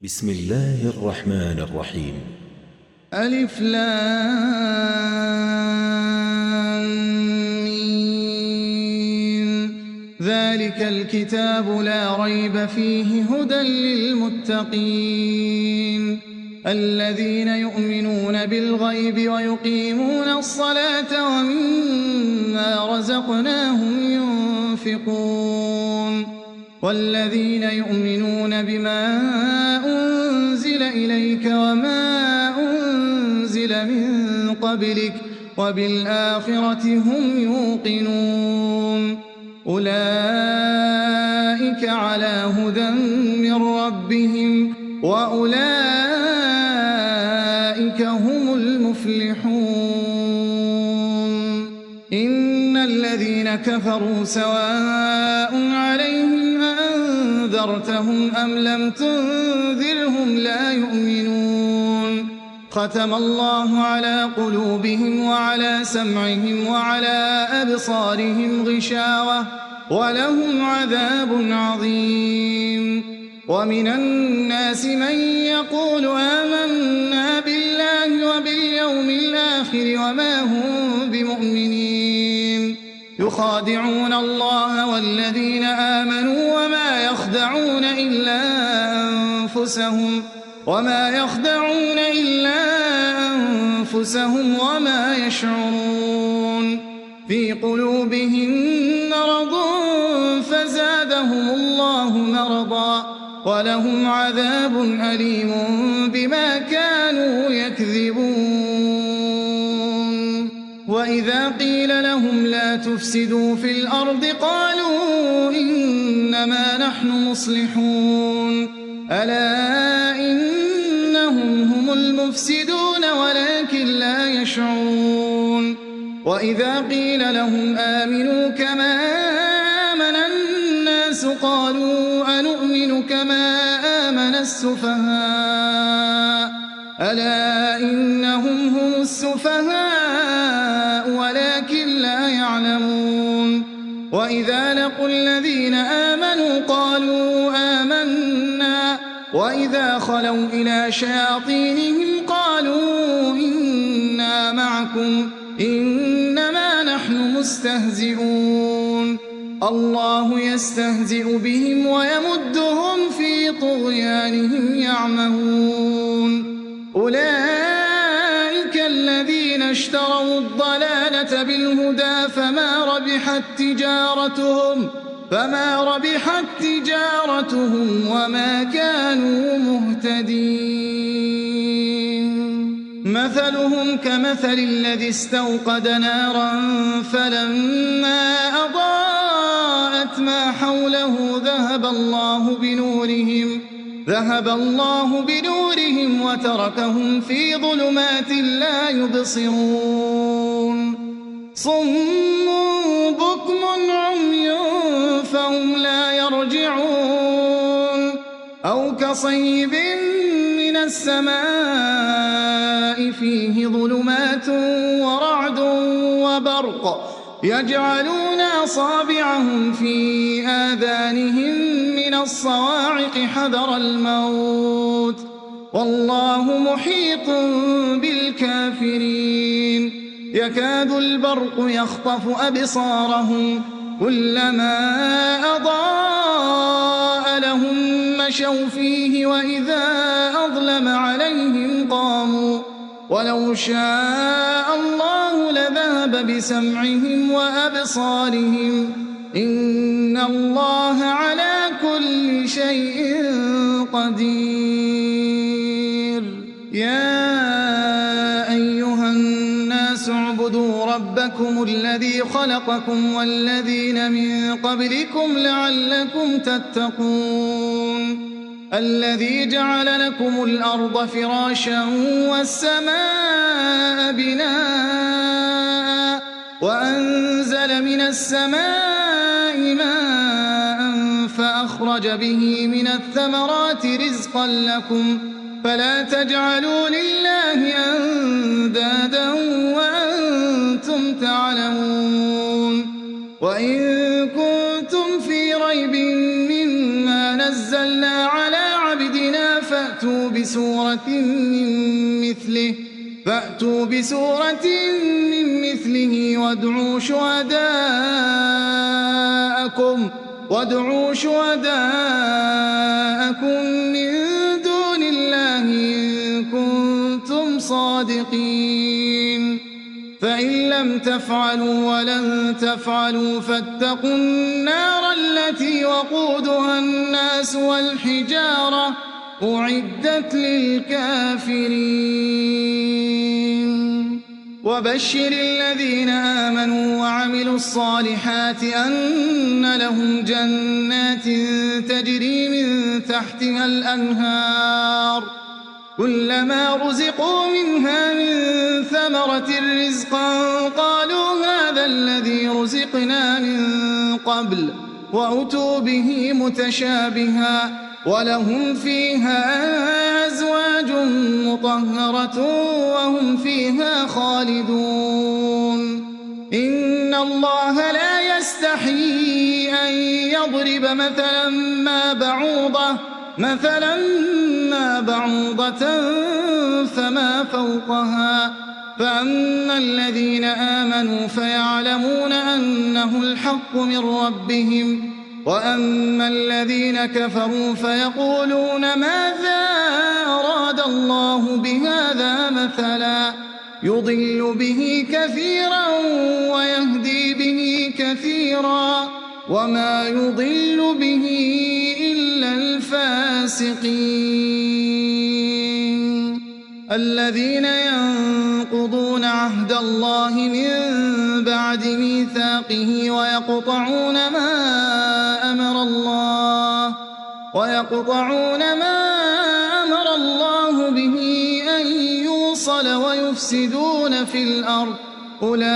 بسم الله الرحمن الرحيم. ألف لام ميم. ذلك الكتاب لا ريب فيه هدى للمتقين الذين يؤمنون بالغيب ويقيمون الصلاة ومما رزقناهم ينفقون والذين يؤمنون بما أنزل إليك وما أنزل من قبلك وبالآخرة هم يوقنون أولئك على هدى من ربهم وأولئك هم المفلحون إن الذين كفروا سواء عليهم أنذرتهم أم لم تنذرهم لا يؤمنون ختم الله على قلوبهم وعلى سمعهم وعلى أبصارهم غشاوة ولهم عذاب عظيم ومن الناس من يقول آمنا بالله وباليوم الآخر وما هم بمؤمنين يخادعون الله والذين آمنوا وما يخدعون إلا أنفسهم وما يشعرون في قلوبهم مرض فزادهم الله مرضا ولهم عذاب أليم بما كانوا يكذبون وإذا قيل لهم لا تفسدوا في الأرض قالوا إنما نحن مصلحون ألا إنهم هم المفسدون ولكن لا يشعرون وإذا قيل لهم آمنوا كما آمن الناس قالوا أنؤمن كما آمن السفهاء ألا إنهم هم السفهاء ولكن لا يعلمون وإذا لقوا الذين آمنوا قالوا آمنا وإذا خلوا إلى شياطينهم قالوا إنا معكم إنما نحن مستهزئون الله يستهزئ بهم ويمدهم في طغيانهم يعمهون أولئك الذين اشتروا الضلالة بالهدى فما ربحت تجارتهم وما كانوا مهتدين مثلهم كمثل الذي استوقد نارا فلما أضاءت ما حوله ذهب الله بنورهم وتركهم في ظلمات لا يبصرون صم بكم عمي فهم لا يرجعون أو كصيب من السماء فيه ظلمات ورعد وبرق يجعلون أصابعهم في آذانهم من الصواعق حذر الموت والله محيط بالكافرين يكاد البرق يخطف أبصارهم كلما أضاء لهم مشوا فيه وإذا أظلم عليهم قاموا ولو شاء الله لذهب بسمعهم وأبصارهم إن الله على كل شيء قدير يا أيها الناس اعبدوا ربكم الذي خلقكم والذين من قبلكم لعلكم تتقون الذي جعل لكم الأرض فراشا والسماء بناء وأنزل من السماء ماء فأخرج به من الثمرات رزقا لكم فلا تجعلوا لله أندادا وأنتم تعلمون وإن كنتم في ريب مما نزلنا على عبدنا فأتوا بسورة من مثله وادعوا شهداءكم من دون الله إن كنتم صادقين فإن لم تفعلوا ولن تفعلوا فاتقوا النار التي وقودها الناس والحجارة أعدت للكافرين وبشر الذين آمنوا وعملوا الصالحات أن لهم جنات تجري من تحتها الأنهار كلما رزقوا منها من ثمرة رزقا قالوا هذا الذي رزقنا من قبل وأتوا به متشابها ولهم فيها أزواج مطهرة وهم فيها خالدون إن الله لا يستحيي أن يضرب مثلا ما بعوضة فما فوقها فأما الذين آمنوا فيعلمون أنه الحق من ربهم وأما الذين كفروا فيقولون ماذا أراد الله بهذا مثلا يضل به كثيرا ويهدي به كثيرا وما يضل به إلا الفاسقين الذين ينقضون عهد الله من بعد ميثاقه ويقطعون ما أمر الله به أن يوصل ويفسدون في الأرض أولئك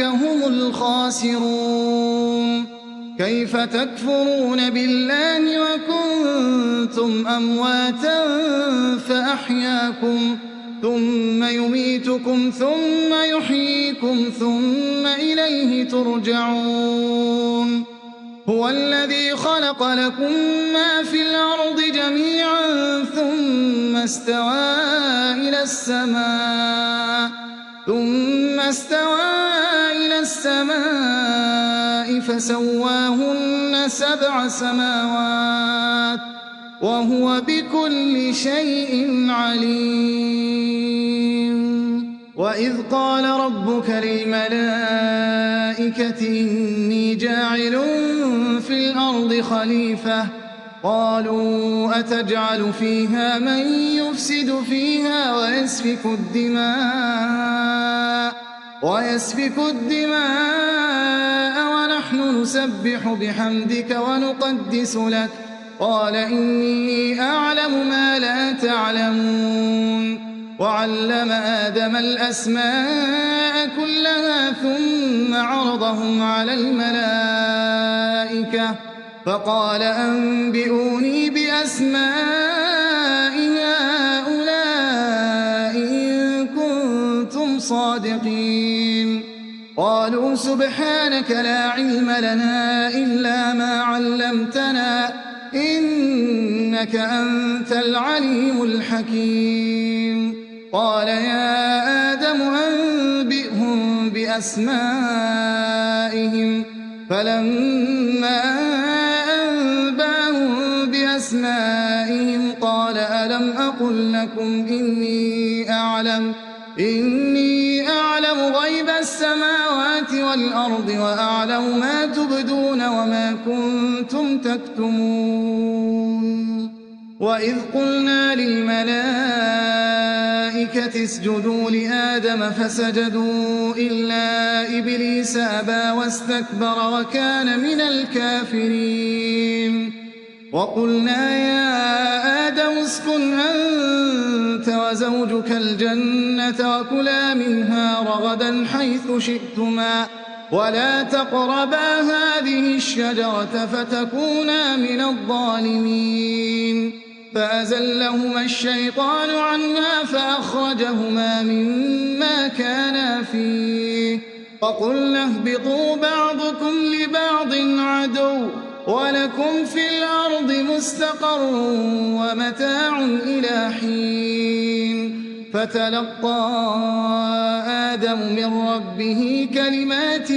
هم الخاسرون كيف تكفرون بالله وكنتم أمواتا فأحياكم ثم يميتكم ثم يحييكم ثم إليه ترجعون هو الذي خلق لكم ما في الأرض جميعا ثم استوى إلى السماء فسواهن 7 سماوات وهو بكل شيء عليم وإذ قال ربك للملائكة إني جاعل في الأرض خليفة قالوا أتجعل فيها من يفسد فيها ويسفك الدماء ونحن نسبح بحمدك ونقدس لك قال إني أعلم ما لا تعلمون وعلم آدم الأسماء كلها ثم عرضهم على الملائكة فقال أنبئوني بأسماء هؤلاء إن كنتم صادقين قالوا سبحانك لا علم لنا إلا ما علمتنا إنك أنت العليم الحكيم قال يا آدم أنبئهم بأسمائهم فلما أنبأهم بأسمائهم قال ألم أقل لكم إني أعلم غيب السماوات والأرض وأعلم ما تبدون وما كنتم تكتمون وإذ قلنا للملائكة اسجدوا لآدم فسجدوا إلا إبليس أبى واستكبر وكان من الكافرين وقلنا يا آدم اسكن أنت وزوجك الجنة وكلا منها رغدا حيث شئتما ولا تقربا هذه الشجرة فتكونا من الظالمين فأزلهما الشيطان عنها فأخرجهما مما كانا فيه وقلنا اهبطوا بعضكم لبعض عدو ولكم في الأرض مستقر ومتاع إلى حين فتلقى آدم من ربه كلمات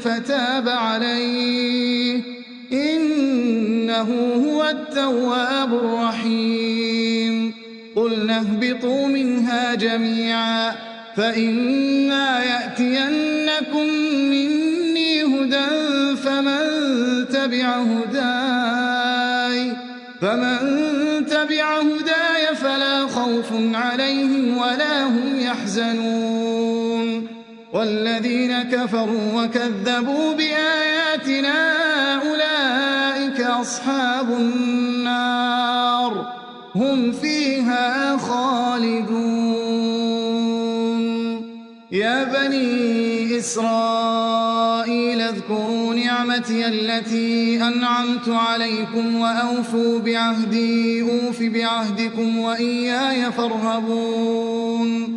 فتاب عليه إنه هو التواب الرحيم قلنا اهبطوا منها جميعا فإما يأتينكم مني هدى فمن تبع هداي فلا خوف عليهم ولا هم يحزنون والذين كفروا وكذبوا بآياتنا أولئك أصحاب النار هم فيها خالدون يا بني إسرائيل اذكروا نعمتي التي أنعمت عليكم وأوفوا بعهدي أوف بعهدكم وإياي فارهبون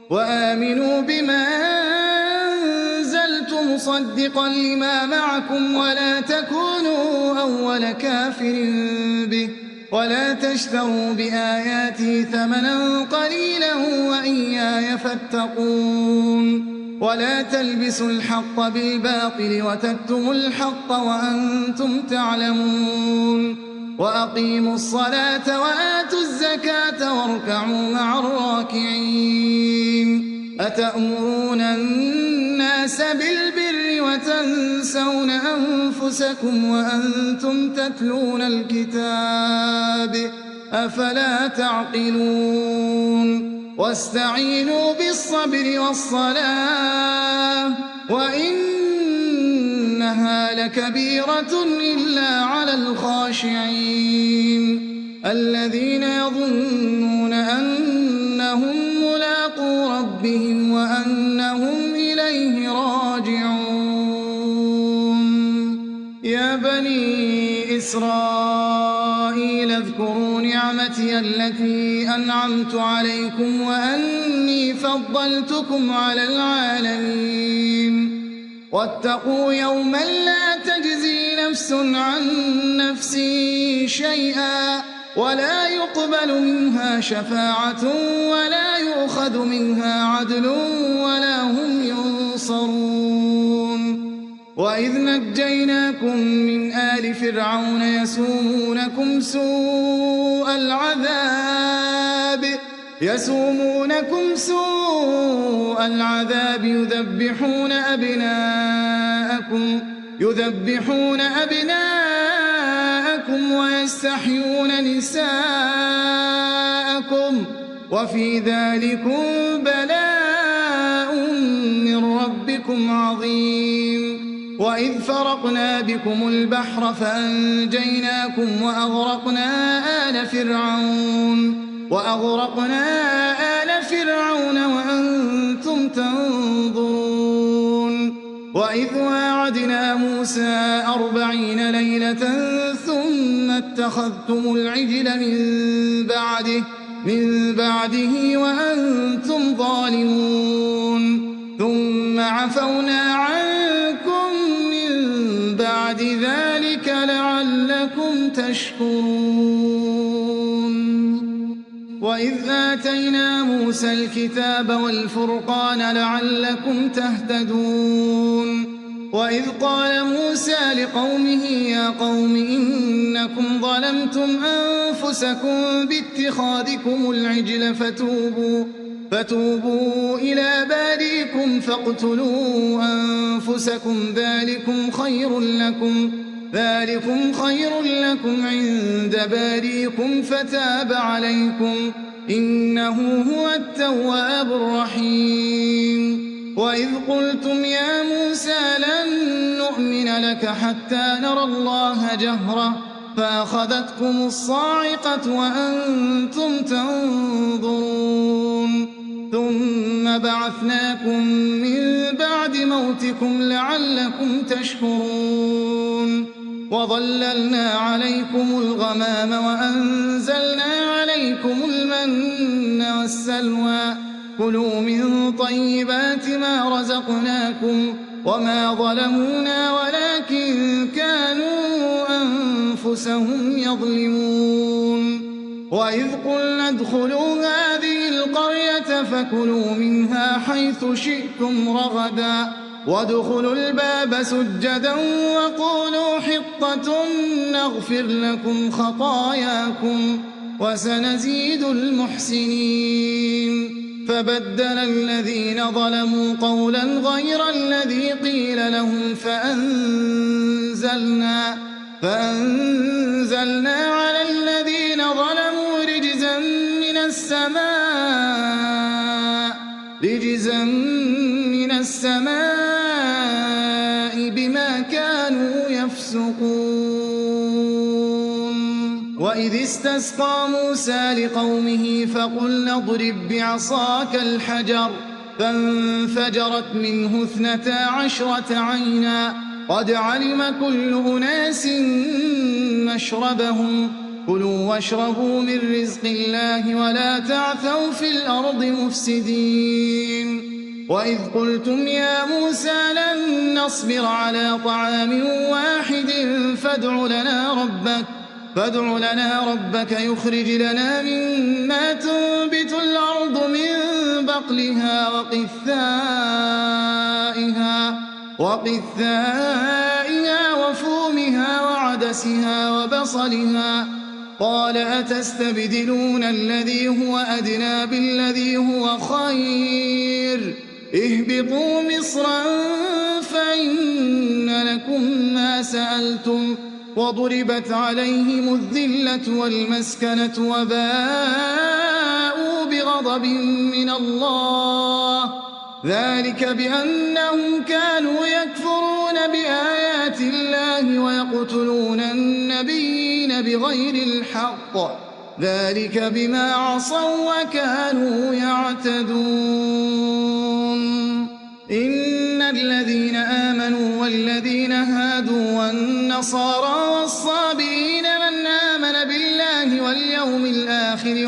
وآمنوا بما أنزلت مصدقا لما معكم ولا تكونوا أول كافر به ولا تشتروا بآياتي ثمنا قليلا وإياي فاتقون ولا تلبسوا الحق بالباطل وتكتموا الحق وأنتم تعلمون وأقيموا الصلاة وآتوا الزكاة واركعوا مع الراكعين أتأمرون الناس بالبر وتنسون أنفسكم وأنتم تتلون الكتاب أفلا تعقلون واستعينوا بالصبر والصلاة وإنها لكبيرة إلا على الخاشعين الذين يظنون أنهم ملاقو ربهم وأنهم إليه راجعون يا بني إسرائيل اذكروا نعمتي التي أنعمت عليكم وأني فضلتكم على العالمين واتقوا يوما لا تجزي نفس عن نفس شيئا ولا يقبل منها شفاعة ولا يؤخذ منها عدل ولا هم ينصرون وإذ نجيناكم من آل فرعون يسومونكم سوء العذاب يذبحون أبناءكم ويستحيون نساءكم وفي ذلكم بلاء من ربكم عظيم وإذ فرقنا بكم البحر فأنجيناكم وأغرقنا آل فرعون وأنتم تنظرون وإذ واعدنا موسى 40 ليلة ثم اتخذتم العجل من بعده وأنتم ظالمون ثم عفونا عنكم من بعد ذلك لعلكم تشكرون وإذ آتينا موسى الكتاب والفرقان لعلكم تهتدون وإذ قال موسى لقومه يا قوم إنكم ظلمتم أنفسكم باتخاذكم العجل فتوبوا إلى باريكم فاقتلوا أنفسكم ذلكم خير لكم عند باريكم فتاب عليكم إنه هو التواب الرحيم وإذ قلتم يا موسى لن نؤمن لك حتى نرى الله جهرة فأخذتكم الصاعقة وأنتم تنظرون ثم بعثناكم من بعد موتكم لعلكم تشكرون وظللنا عليكم الغمام وأنزلنا عليكم المن والسلوى كلوا من طيبات ما رزقناكم وما ظلمونا ولكن كانوا أنفسهم يظلمون وإذ قلنا ادخلوا هذه القرية فكلوا منها حيث شئتم رغدا وادخلوا الباب سجدا وقولوا حطة نغفر لكم خطاياكم وسنزيد المحسنين فبدل الذين ظلموا قولا غير الذي قيل لهم فأنزلنا على الذين ظلموا رجزا من السماء بما كانوا يفسقون وإذ استسقى موسى لقومه فقلنا اضرب بعصاك الحجر فانفجرت منه 12 عينا قد علم كل أناس مشربهم كلوا واشربوا من رزق الله ولا تعثوا في الأرض مفسدين وإذ قلتم يا موسى لن نصبر على طعام واحد فادع لنا ربك يخرج لنا مما تنبت الأرض من بقلها وقثائها وفومها وعدسها وبصلها قال أتستبدلون الذي هو أدنى بالذي هو خير اهبطوا مصرا فإن لكم ما سألتم وضربت عليهم الذلة والمسكنة وباءوا بغضب من الله ذلك بأنهم كانوا يكفرون بآيات الله ويقتلون النبيين بغير الحق ذلك بما عصوا وكانوا يعتدون إن الذين آمنوا والذين هادوا والنصارى والصابئين من آمن بالله واليوم الآخر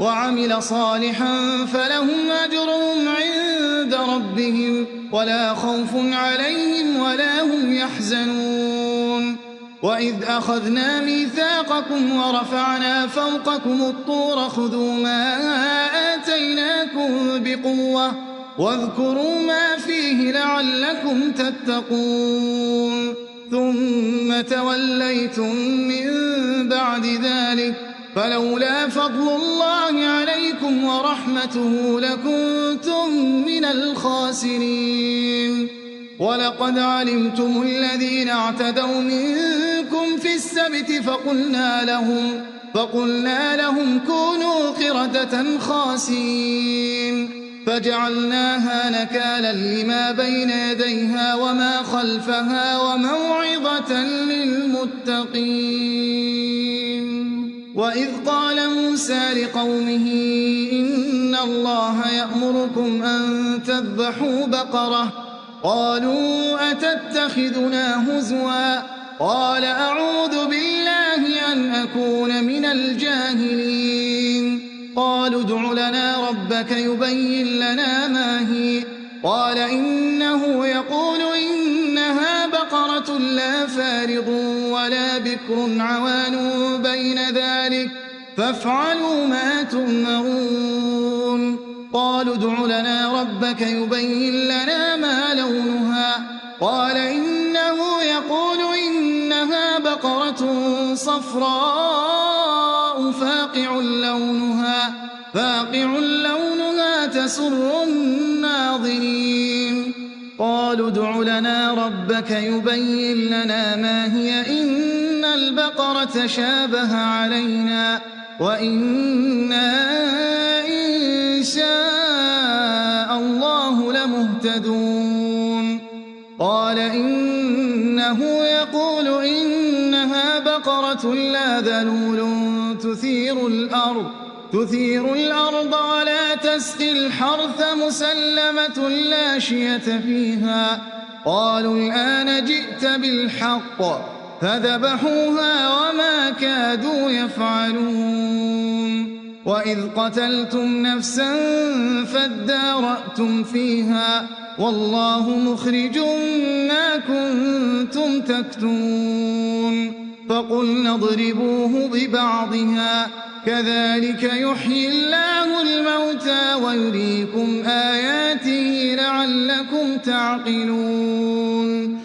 وعمل صالحا فلهم أجرهم عند ربهم ولا خوف عليهم ولا هم يحزنون وإذ أخذنا ميثاقكم ورفعنا فوقكم الطور خذوا ما آتيناكم بقوة واذكروا ما فيه لعلكم تتقون ثم توليتم من بعد ذلك فلولا فضل الله عليكم ورحمته لكنتم من الخاسرين ولقد علمتم الذين اعتدوا منكم في السبت فقلنا لهم كونوا قردة خاسئين فجعلناها نكالا لما بين يديها وما خلفها وموعظة للمتقين وإذ قال موسى لقومه إن الله يأمركم أن تذبحوا بقرة قالوا أتتخذنا هزوا قال أعوذ بالله أن أكون من الجاهلين قالوا ادع لنا ربك يبين لنا ما هي قال إنه يقول إنها بقرة لا فارض ولا بكر عوان بين ذلك فافعلوا ما تؤمرون قالوا ادع لنا ربك يبين لنا ما لونها قال إنه يقول إنها بقرة صفراء فاقع لونها تسر الناظرين قالوا ادع لنا ربك يبين لنا ما هي إن البقرة شابه علينا وإنا إن شاء الله لمهتدون قال إنه يقول إنها بقرة لا ذلول تثير الأرض ولا تسقي الحرث مسلمة لا شية فيها قالوا الآن جئت بالحق فذبحوها وما كادوا يفعلون وإذ قتلتم نفسا فادارأتم فيها والله مخرج ما كنتم تكتمون فقلنا اضربوه ببعضها كذلك يحيي الله الموتى ويريكم آياته لعلكم تعقلون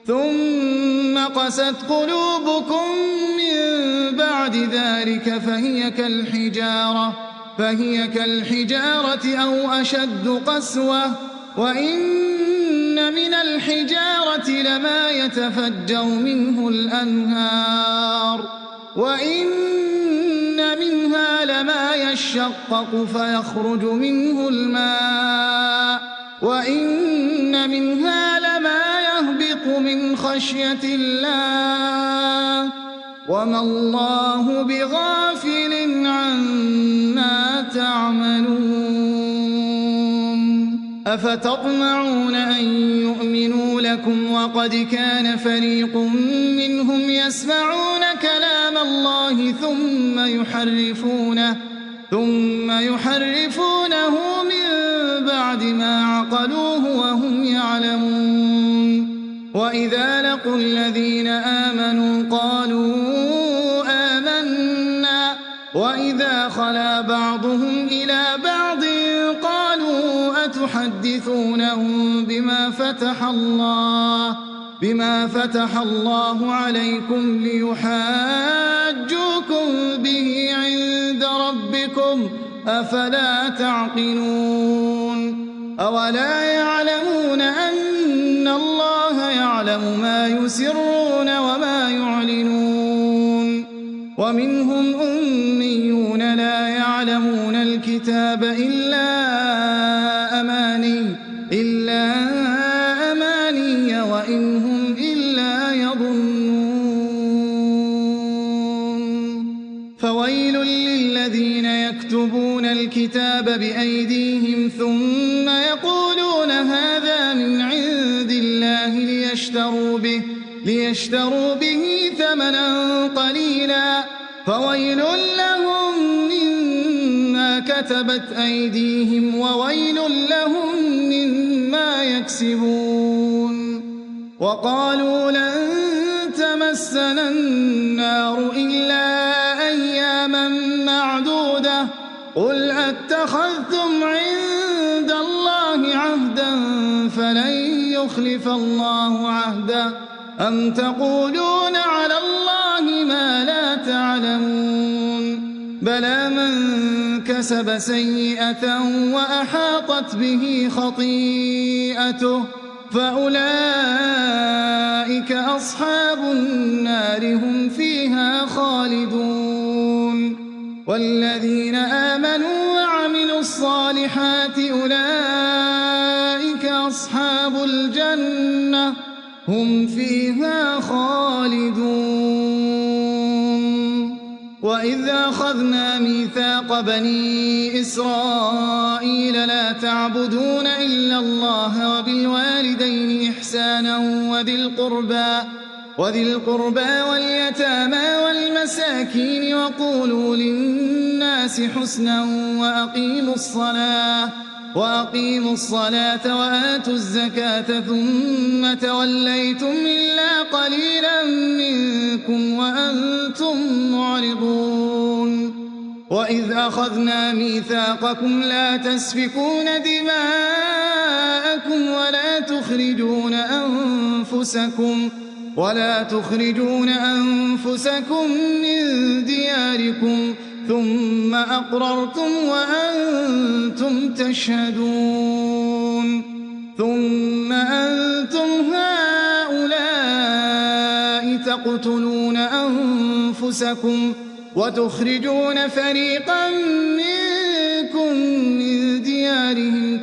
ثم قست قلوبكم من بعد ذلك فهي كالحجارة أو أشد قسوة وإن من الحجارة لما يتفجر منه الأنهار وإن منها لما يشقق فيخرج منه الماء وإن منها لما يهبط من خشية الله وما الله بغافل عما تعملون أفتطمعون أن يؤمنوا لكم وقد كان فريق منهم يسمعون كلام الله ثم يحرفونه من بعد ما عقلوه وهم يعلمون وإذا لقوا الذين آمنوا قالوا آمنا وإذا خلا بعضهم إلى بعض قالوا أتحدثونهم بما فتح الله عليكم ليحاجوكم به عند ربكم أفلا تعقلون أولا يعلمون أن الله يعلم ما يسرون وما يعلنون ومنهم أميون لا يعلمون الكتاب إلا أماني وإن هم إلا يظنون فويل للذين يكتبون الكتاب بأيديهم ثم يقولون هذا من عند الله ليشتروا به ثمنا قليلا فويل لهم مما كتبت أيديهم وويل لهم مما يكسبون وقالوا لن تمسنا النار إلا أياما معدودة قل أتخذتم عند الله عهدا فلن يخلف الله عهده أم تقولون على الله ما لا تعلمون بلى من كسب سيئة وأحاطت به خطيئته فأولئك أصحاب النار هم فيها خالدون والذين آمنوا وعملوا الصالحات أولئك أصحاب الجنة هم فيها خالدون وإذ أخذنا ميثاق بني إسرائيل لا تعبدون إلا الله وبالوالدين إحسانا وذي القربى واليتامى والمساكين وقولوا للناس حسنا وأقيموا الصلاة وآتوا الزكاة ثم توليتم إلا قليلا منكم وأنتم معرضون وإذ أخذنا ميثاقكم لا تسفكون دماءكم ولا تخرجون أنفسكم من دياركم ثم أقررتم وأنتم تشهدون ثم أنتم هؤلاء تقتلون أنفسكم وتخرجون فريقا منكم من ديارهم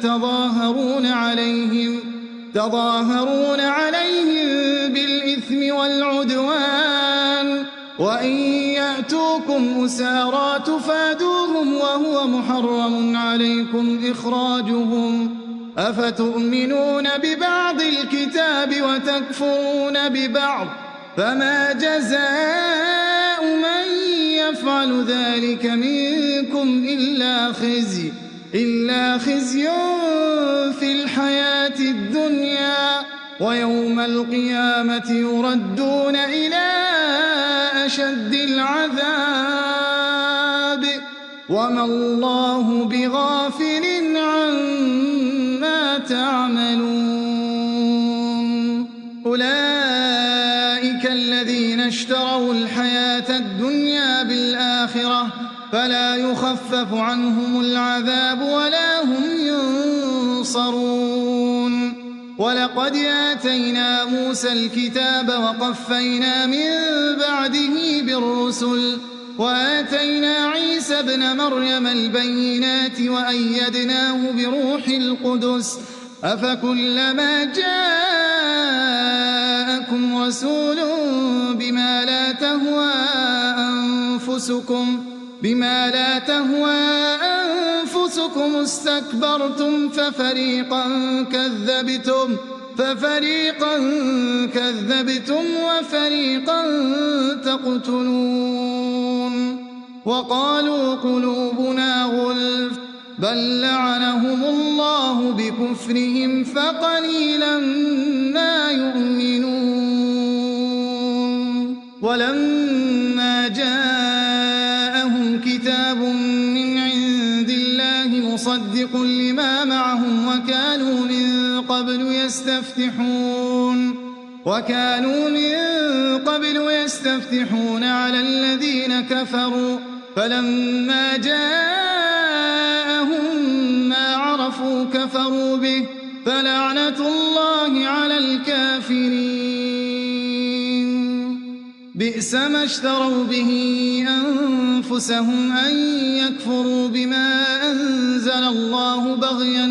تظاهرون عليهم بالإثم والعدوان وإن يأتوكم أسارى تفادوهم وهو محرم عليكم إخراجهم أفتؤمنون ببعض الكتاب وتكفرون ببعض فما جزاء من يفعل يفعل ذلك منكم إلا خزي في الحياة الدنيا ويوم القيامة يردون إلى أشد العذاب وما الله بغافل عما تعملون أولئك الذين اشتروا الحياة الدنيا بالآخرة فلا يخفف عنهم العذاب ولا هم ينصرون ولقد آتينا موسى الكتاب وقفينا من بعده بالرسل وآتينا عيسى ابن مريم البينات وأيدناه بروح القدس أفكلما جاءكم رسول بما لا تهوى أنفسكم استكبرتم ففريقا كذبتم وفريقا تقتلون وقالوا قلوبنا غلف بل لعنهم الله بكفرهم فقليلا ما يؤمنون ولما جاءهم كتاب من عند الله مصدق لما معهم وكانوا من قبل يستفتحون على الذين كفروا فلما جاءهم ما عرفوا كفروا به فلعنة الله على الكافرين بئس ما اشتروا به أنفسهم أن يكفروا بما أنزل الله بغيا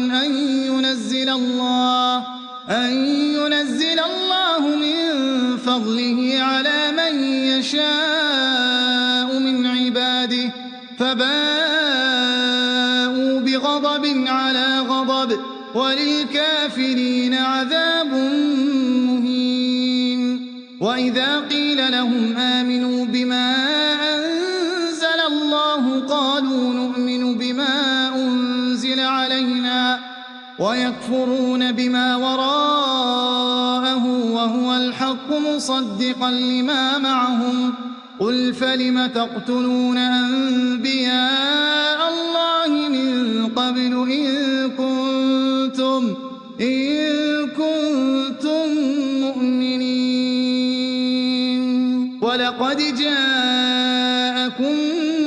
أن ينزل الله من فضله على من يشاء من عباده فباءوا بغضب على غضب وللكافرين عذاب مهين وإذا قيل لهم آمنوا بما أنزل الله قالوا نؤمن بما أنزل علينا ويكفرون بما وراءه وهو الحق مصدقا لما معهم قل فلم تقتلون أنبياء الله من قبل إن كنتم مؤمنين ولقد جاءكم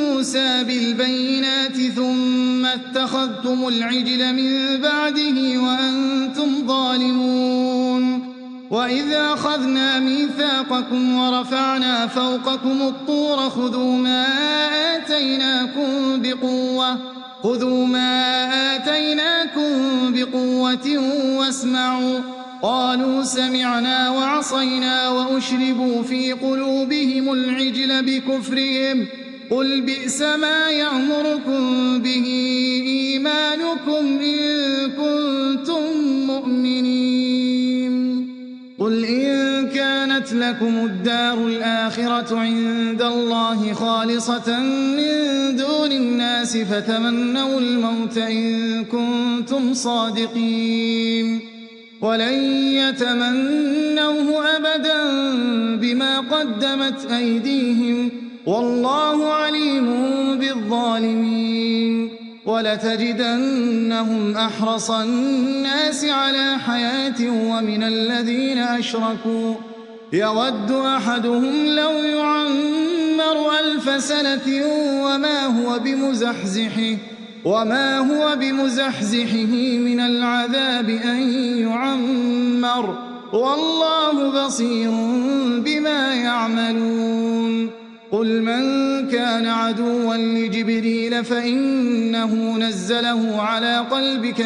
موسى بالبينات ثم اتخذتم العجل من بعده وأنتم ظالمون وإذا أخذنا ميثاقكم ورفعنا فوقكم الطور خذوا ما آتيناكم بقوة واسمعوا قالوا سمعنا وعصينا وأشربوا في قلوبهم العجل بكفرهم قل بئس ما يأمركم به إيمانكم إن كنتم مؤمنين قل إن كانت لكم الدار الآخرة عند الله خالصة من دون الناس فتمنوا الموت إن كنتم صادقين ولن يتمنوه أبدا بما قدمت أيديهم والله عليم بالظالمين ولتجدنهم أحرص الناس على حياة ومن الذين أشركوا يود أحدهم لو يعمر 1000 سنة وما هو بمزحزحه من العذاب أن يعمر والله بصير بما يعملون قل من كان عدوا لجبريل فإنه نزله على قلبك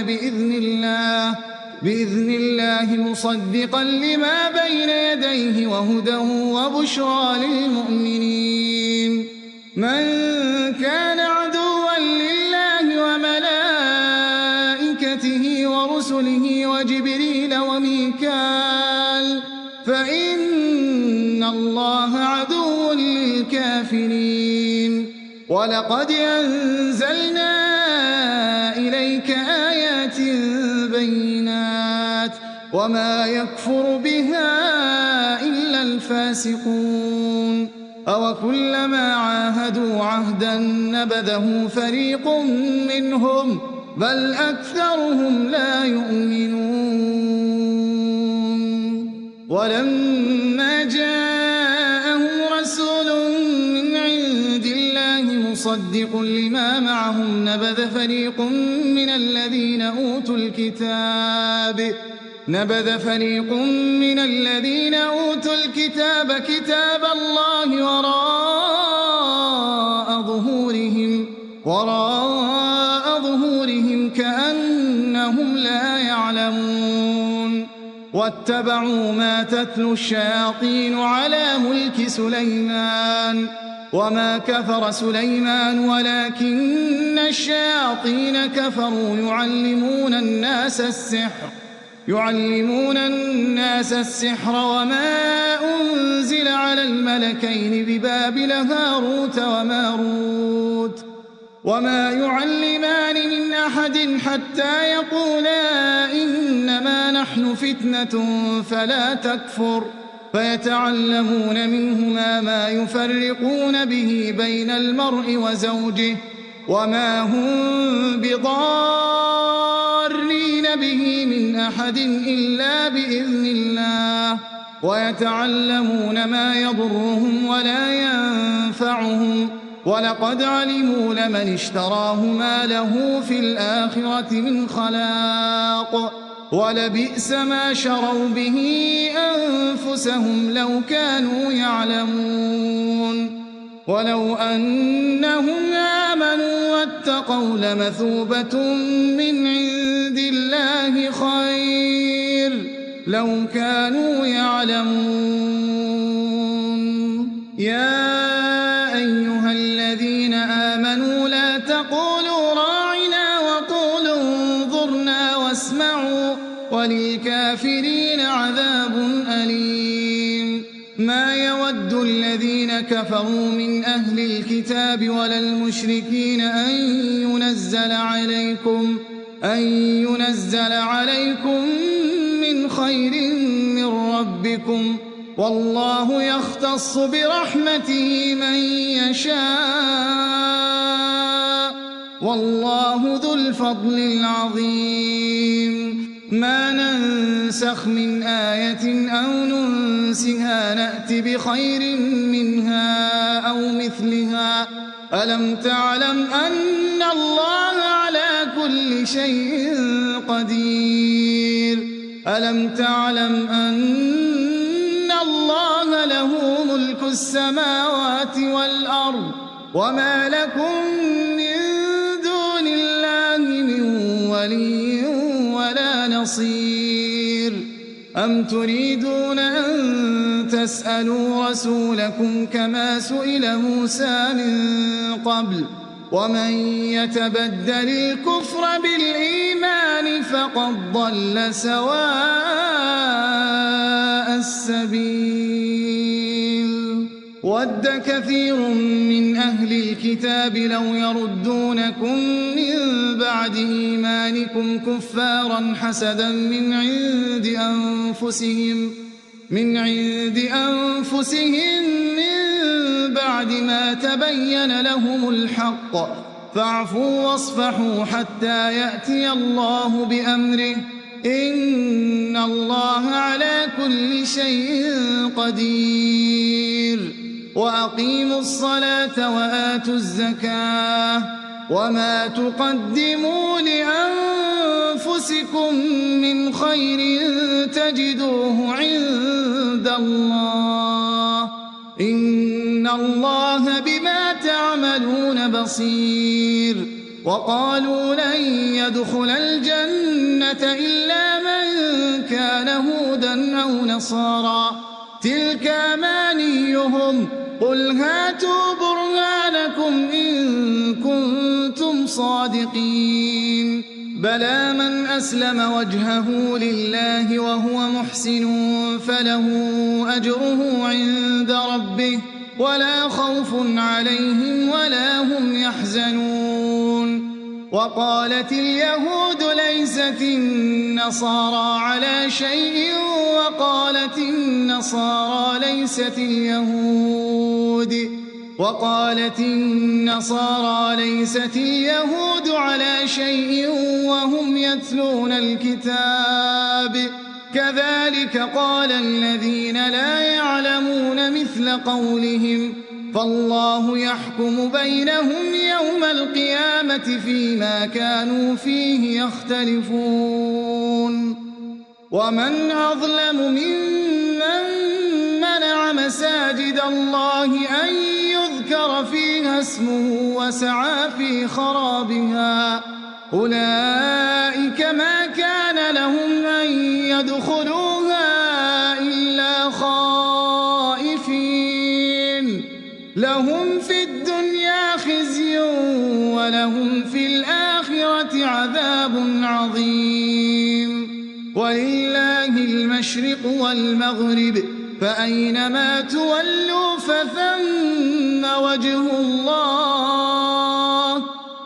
بإذن الله مصدقا لما بين يديه وهدى وبشرى للمؤمنين من كان عدوا لله وملائكته ورسله وجبريل وميكال فإن الله عدو للكافرين ولقد أنزلنا إليك آيات بينات وما يكفر بها إلا الفاسقون أوكلما عاهدوا عهدا نبذه فريق منهم بل أكثرهم لا يؤمنون ولما جاءهم رسول من عند الله مصدق لما معهم نبذ فريق من الذين أوتوا الكتاب كتاب الله وراء ظهورهم كأنهم لا يعلمون واتبعوا ما تتلو الشياطين على ملك سليمان وما كفر سليمان ولكن الشياطين كفروا يعلمون الناس السحر وما أنزل على الملكين ببابل هاروت وماروت وما يعلمان من أحد حتى يقولا إنما نحن فتنة فلا تكفر فيتعلمون منهما ما يفرقون به بين المرء وزوجه وما هم بضارين به من أحد إلا بإذن الله ويتعلمون ما يضرهم ولا ينفعهم ولقد علموا لمن اشتراه ما له في الآخرة من خلاق ولبئس ما شروا به أنفسهم لو كانوا يعلمون ولو أنهم آمنوا واتقوا لمثوبة من عند الله خير لو كانوا يعلمون يا أيها الذين آمنوا لا تقولوا راعنا وقولوا انظرنا واسمعوا وللكافرين عذاب أليم ما يود الذين كفروا من أهل الكتاب ولا المشركين أن ينزل عليكم من خير من ربكم والله يختص برحمته من يشاء والله ذو الفضل العظيم ما ننسخ من آية أو ننسها نأت بخير منها أو مثلها ألم تعلم أن الله على كل شيء قدير ألم تعلم أن الله له ملك السماوات والأرض وما لكم من دون الله من ولي ولا نصير أم تريدون أن تسألوا رسولكم كما سئل موسى من قبل ومن يتبدل الكفر بالإيمان فقد ضل سواء السبيل ود كثير من أهل الكتاب لو يردونكم من بعد إيمانكم كفارا حسدا من عند أنفسهم من بعد ما تبين لهم الحق فاعفوا واصفحوا حتى يأتي الله بأمره إن الله على كل شيء قدير وأقيموا الصلاة وآتوا الزكاة وما تقدموا لأنفسكم من خير تجدوه عند الله إن الله بما تعملون بصير وقالوا لن يدخل الجنة إلا من كان هودا أو نصارى تلك أمانيهم قل هاتوا برهانكم إن كنتم صادقين بلى من أسلم وجهه لله وهو محسن فله أجره عند ربه ولا خوف عليهم ولا هم وقالت اليهود ليست النصارى على شيء وقالت النصارى ليست اليهود على شيء وهم يتلون الكتاب كذلك قال الذين لا يعلمون مثل قولهم فالله يحكم بينهم يوم القيامة فيما كانوا فيه يختلفون ومن أظلم ممن منع مساجد الله أن يذكر فيها اسمه وسعى في خرابها أولئك ما كان لهم أن يدخلوها إلا خائفين لهم في الدنيا خزي ولهم في الآخرة عذاب عظيم ولله المشرق والمغرب فأينما تولوا فثم وجه الله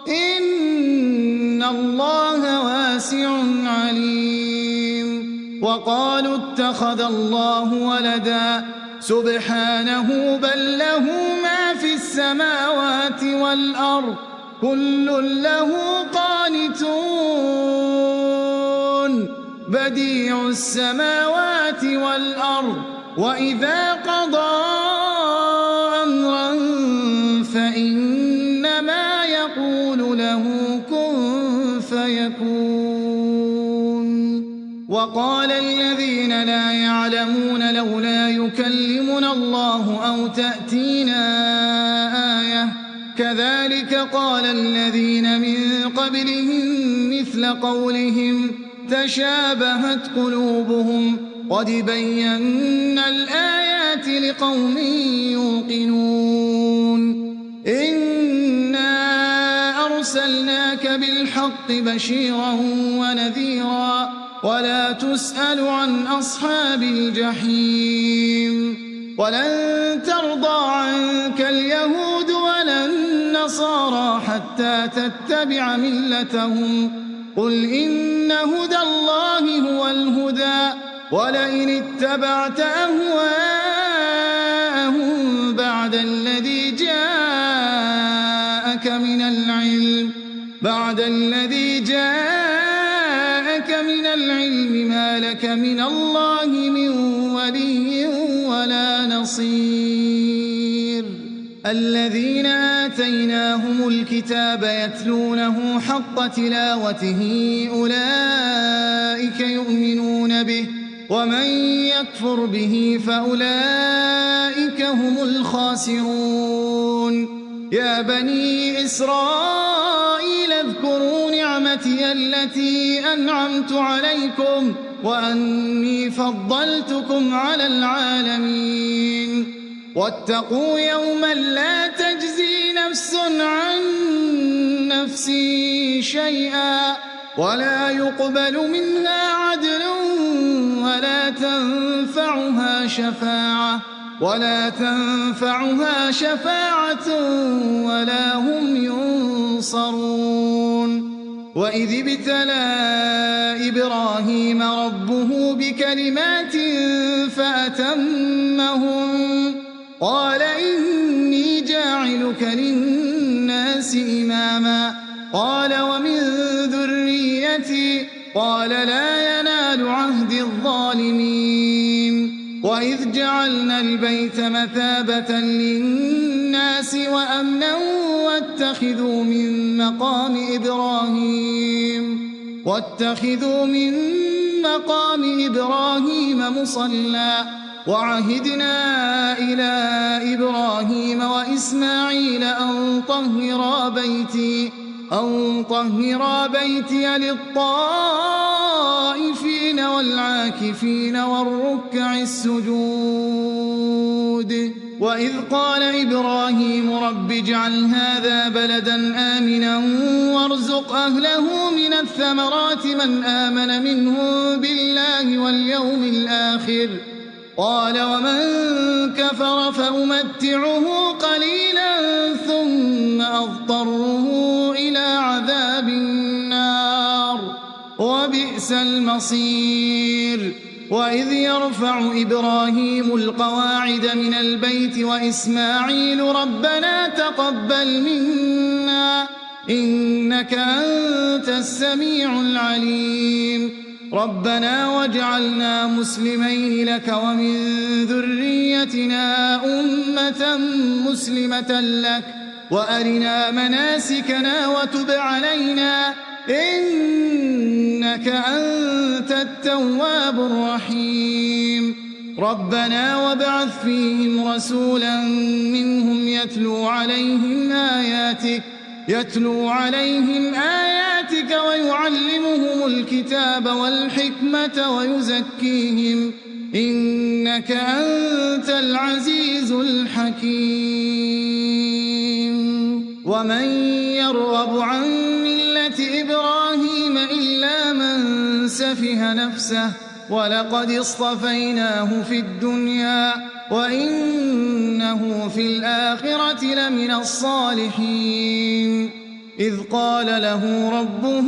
إن الله واسع عليم وقالوا اتخذ الله ولدا سبحانه بل له ما في السماوات والأرض كل له قانتون بديع السماوات والأرض وإذا قضى أمرا فإنما يقول له كن فيكون وقال الذين لا يعلمون لولا يكلمنا الله أو تأتينا آية كذلك قال الذين من قبلهم مثل قولهم تشابهت قلوبهم قد بينا الآيات لقوم يوقنون إنا أرسلناك بالحق بشيرا ونذيرا ولا تسأل عن أصحاب الجحيم ولن ترضى عنك اليهود ولا النصارى حتى تتبع ملتهم قل إن هدى الله هو الهدى ولئن اتبعت أهواءهم بعد الذي جاءك من العلم ما لك من الله من ولي ولا نصير الذين آتيناهم الكتاب يتلونه حق تلاوته أولئك يؤمنون به ومن يكفر به فأولئك هم الخاسرون يا بني إسرائيل اذكروا نعمتي التي أنعمت عليكم وأني فضلتكم على العالمين واتقوا يوما لا تجزي نفس عن نفس شيئا ولا يقبل منها عدل ولا تنفعها شفاعة ولا هم ينصرون وإذ ابتلى إبراهيم ربه بكلمات فأتمهم قال إني جاعلك للناس إماما قال ومن ذريتي قال لا ينال عهد الظالمين وإذ جعلنا البيت مثابة للناس وأمنا واتخذوا من مقام إبراهيم مصلى وعهدنا إلى إبراهيم وإسماعيل أن طهرا بيتي للطائفين والعاكفين والركع السجود وإذ قال إبراهيم رب اجعل هذا بلدا آمنا وارزق أهله من الثمرات من آمن منهم بالله واليوم الآخر قال ومن كفر فأمتعه قليلا ثم أضطره إلى عذاب وبئس المصير وإذ يرفع إبراهيم القواعد من البيت وإسماعيل ربنا تقبل منا إنك أنت السميع العليم ربنا واجعلنا مسلمين لك ومن ذريتنا أمة مسلمة لك وأرنا مناسكنا وتب علينا إنك أنت التواب الرحيم ربنا وابعث فيهم رسولا منهم يتلو عليهم آياتك ويعلمهم الكتاب والحكمة ويزكيهم إنك أنت العزيز الحكيم ومن يرغب عن ملة إبراهيم إلا من سفه نفسه ولقد اصطفيناه في الدنيا وإنه في الآخرة لمن الصالحين إذ قال له ربه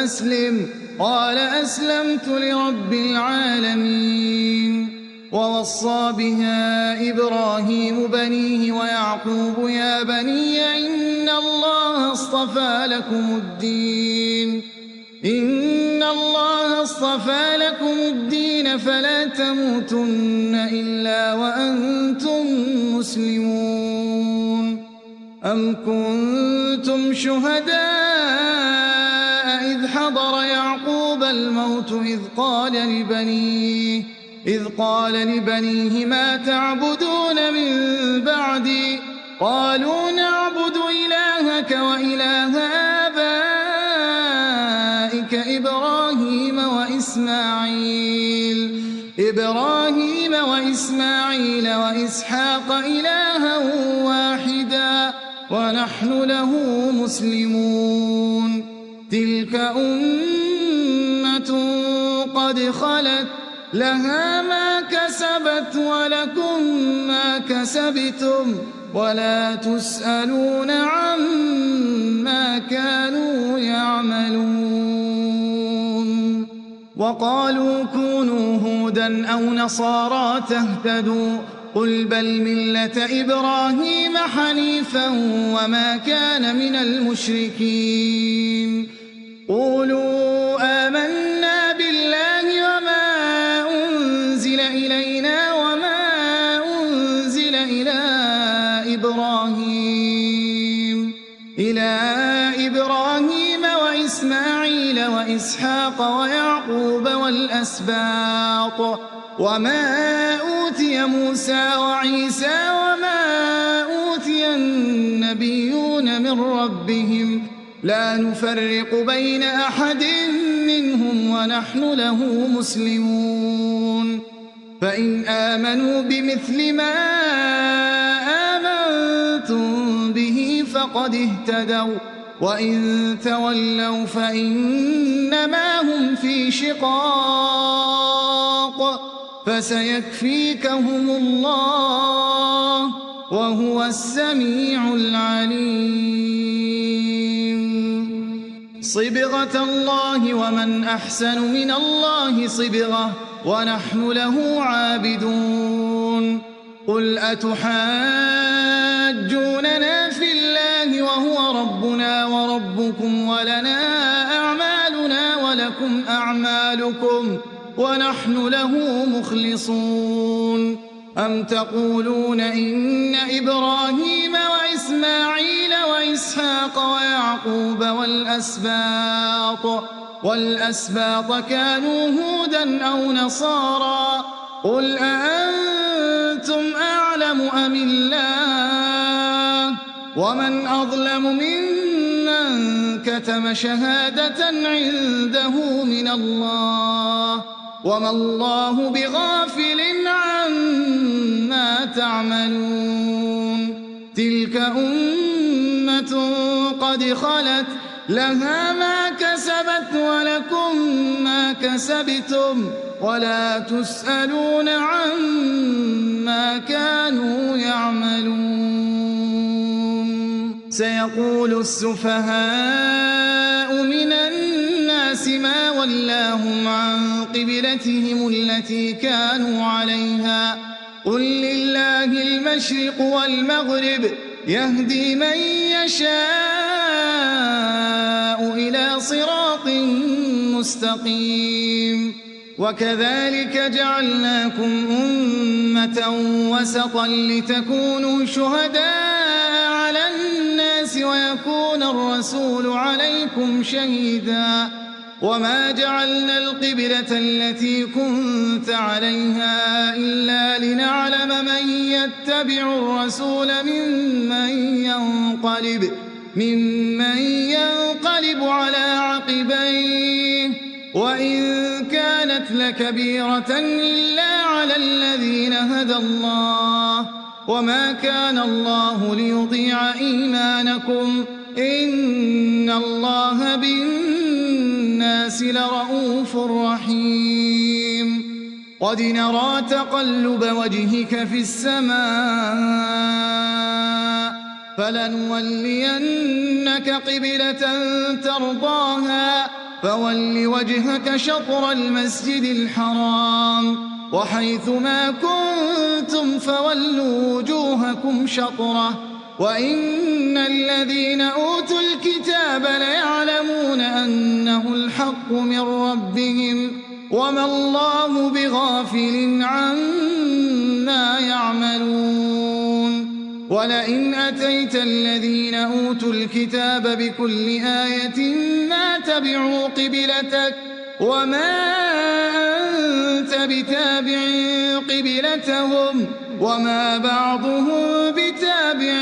أسلم قال أسلمت لرب العالمين ووصى بها إبراهيم بنيه ويعقوب يا بني إن الله اصطفى لكم الدين فلا تموتن إلا وأنتم مسلمون أم كنتم شهداء إذ حضر يعقوب الموت إذ قال لبنيه ما تعبدون من بعدي قالوا نعبد إلهك وإله آبائك إبراهيم وإسماعيل وإسحاق إلها واحدا ونحن له مسلمون تلك أمة قد خلت لها ما كسبت ولكم ما كسبتم ولا تسألون عما كانوا يعملون وقالوا كونوا هودا أو نصارى تهتدوا قل بل ملة إبراهيم حنيفا وما كان من المشركين قولوا آمنا بالله وما أنزل إلينا وما أنزل إلى إبراهيم وإسماعيل وإسحاق ويعقوب والأسباط وما أوتي موسى وعيسى وما أوتي النبيون من ربهم لا نفرق بين أحد منهم ونحن له مسلمون فإن آمنوا بمثل ما آمنتم به فقد اهتدوا وإن تولوا فإنما هم في شقاق فسيكفيكهم الله وهو السميع العليم صبغة الله ومن أحسن من الله صبغة ونحن له عابدون قل أتحاجوننا في الله وهو ربنا وربكم ولنا أعمالنا ولكم أعمالكم ونحن له مخلصون أم تقولون إن إبراهيم وإسماعيل وإسحاق ويعقوب والأسباط كانوا هودا أو نصارى قل أأنتم أعلم أم الله ومن أظلم ممن كتم شهادة عنده من الله وما الله بغافل عما تعملون تلك أمة قد خلت لها ما كسبت ولكم ما كسبتم ولا تسألون عما كانوا يعملون سيقول السفهاء من الناس ما ولاهم عن قبلتهم التي كانوا عليها قل لله المشرق والمغرب يهدي من يشاء إلى صراط مستقيم وكذلك جعلناكم أمة وسطا لتكونوا شهداء على الناس ويكون الرسول عليكم شهيدا وما جعلنا القبلة التي كنت عليها إلا لنعلم من يتبع الرسول ممن ينقلب على عقبيه وإن كانت لكبيرة إلا على الذين هدى الله وما كان الله ليضيع إيمانكم إن الله بالناس لرؤوف رحيم قد نرى تقلب وجهك في السماء فلنولينك قبلة ترضاها فول وجهك شطر المسجد الحرام وحيث ما كنتم فولوا وجوهكم شطره وإن الذين أوتوا الكتاب ليعلمون أنه الحق من ربهم وما الله بغافل عما يعملون ولئن أتيت الذين أوتوا الكتاب بكل آية ما تبعوا قبلتك وما أنت بتابع قبلتهم وما بعضهم بتابع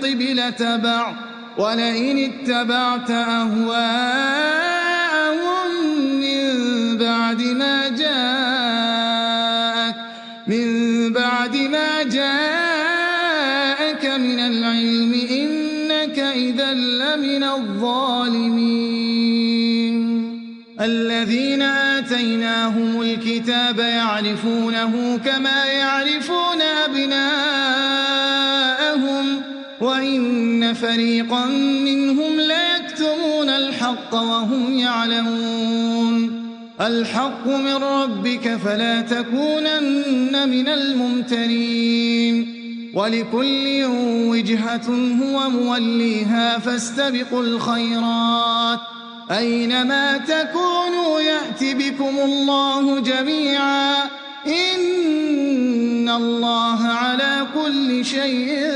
قبلة بعض ولئن اتبعت أهواءهم من بعد ما جاءك من العلم إنك إذا لمن الظالمين الذين آتيناهم الكتاب يعرفونه كما يعرفون أبناءهم وإن فريقا منهم ليكتمون الحق وهم يعلمون الحق من ربك فلا تكونن من الممترين ولكل وجهة هو موليها فاستبقوا الخيرات أينما تكونوا يأت بكم الله جميعا إن الله على كل شيء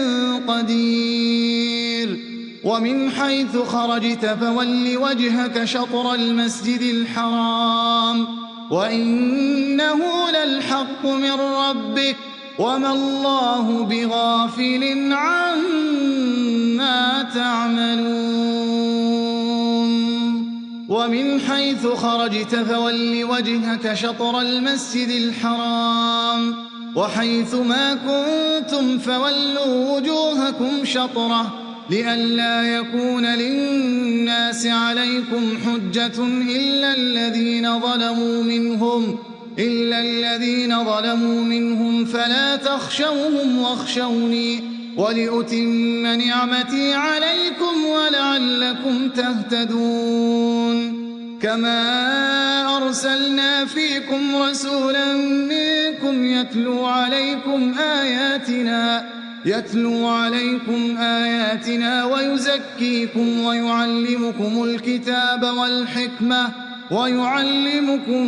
قدير ومن حيث خرجت فول وجهك شطر المسجد الحرام وإنه للحق من ربك وما الله بغافل عما تعملون ومن حيث خرجت فول وجهك شطر المسجد الحرام وحيث ما كنتم فولوا وجوهكم شطره لئلا يكون للناس عليكم حجة إلا الذين ظلموا منهم فلا تخشوهم واخشوني ولأتم نعمتي عليكم ولعلكم تهتدون كما أرسلنا فيكم رسولا منكم يتلو عليكم آياتنا ويزكيكم ويعلمكم الكتاب والحكمة ويعلمكم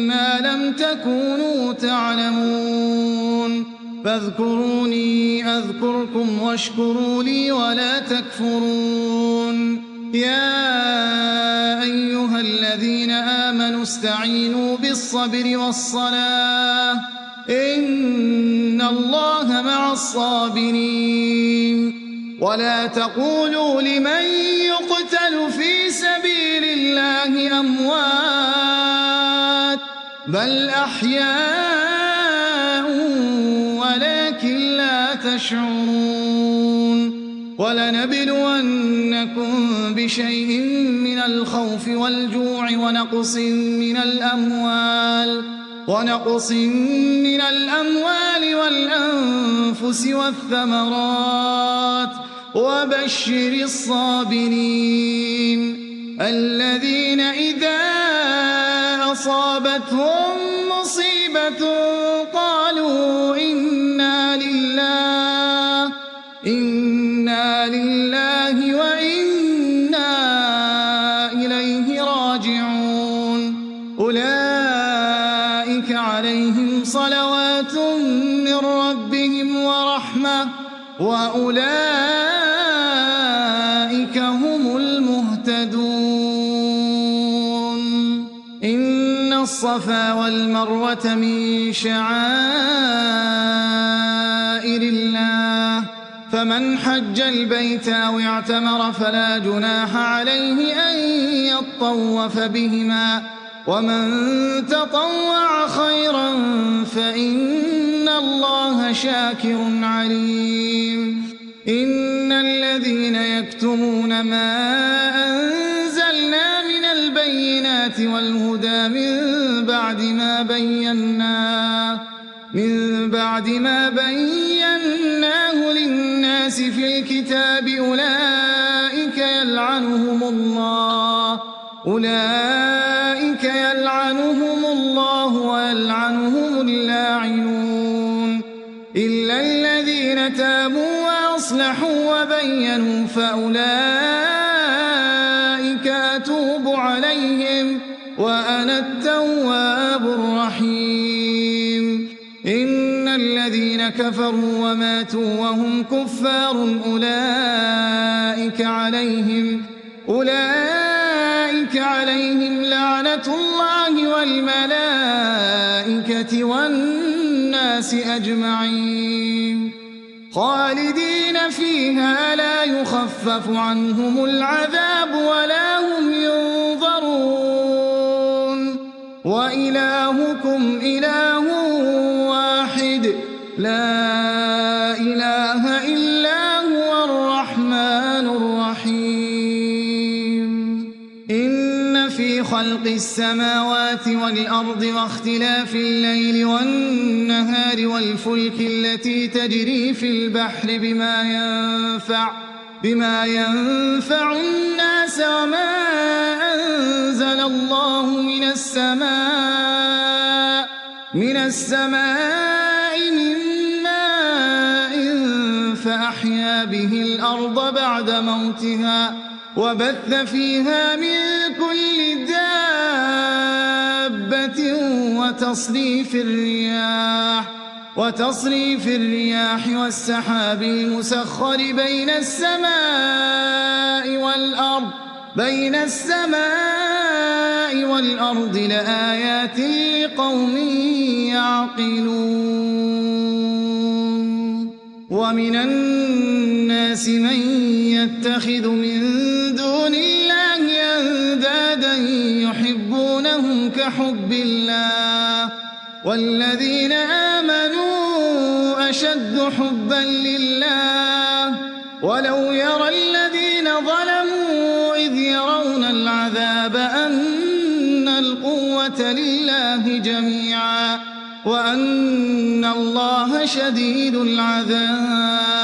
ما لم تكونوا تعلمون فاذكروني أذكركم واشكروا لي ولا تكفرون يا أيها الذين آمنوا استعينوا بالصبر والصلاة إن الله مع الصابرين ولا تقولوا لمن يقتل في سبيل الله أموات بل أحياء ولكن لا تشعرون ولنبلونكم بشيء من الخوف والجوع ونقص من الأموال والأنفس والثمرات وبشر الصابرين الذين إذا أصابتهم مصيبة قالوا إنا لله وإنا إليه راجعون أولئك عليهم صلوات من ربهم ورحمة وأولئك هم المهتدون إن الصفا والمروة من شعائر الله فمن حج البيت أو اعتمر فلا جناح عليه أن يطوف بهما ومن تطوع خيرا فإن الله شاكر عليم إن الذين يكتمون ما أنزلنا من البينات والهدى من بعد ما بيناه للناس في الكتاب أولئك يلعنهم الله ويلعنهم اللاعنون إلا الذين تابوا وأصلحوا وبينوا فأولئك أتوب عليهم وأنا التواب الرحيم إن الذين كفروا وماتوا وهم كفار أولئك عليهم لعنة الله والملائكة والناس أجمعين خالدين فيها لا يخفف عنهم العذاب ولا هم ينظرون وإلهكم إله واحد لا إله إلا هو الرحمن الرحيم إن في خلق السماوات والأرض واختلاف الليل والنهار والفلك التي تجري في البحر بما ينفع الناس وما أنزل الله من السماء من ماء فأحيا به الأرض بعد موتها وبث فيها من كل دابة وتصريف الرياح والسحاب المسخر بين السماء والأرض لآيات لقوم يعقلون ومن الناس من يتخذ من دون الله أندادا يحبونهم كحب الله والذين آمنوا أشد حبا لله ولو يرى الذين ظلموا إذ يرون العذاب أن القوة لله جميعا وأن الله شديد العذاب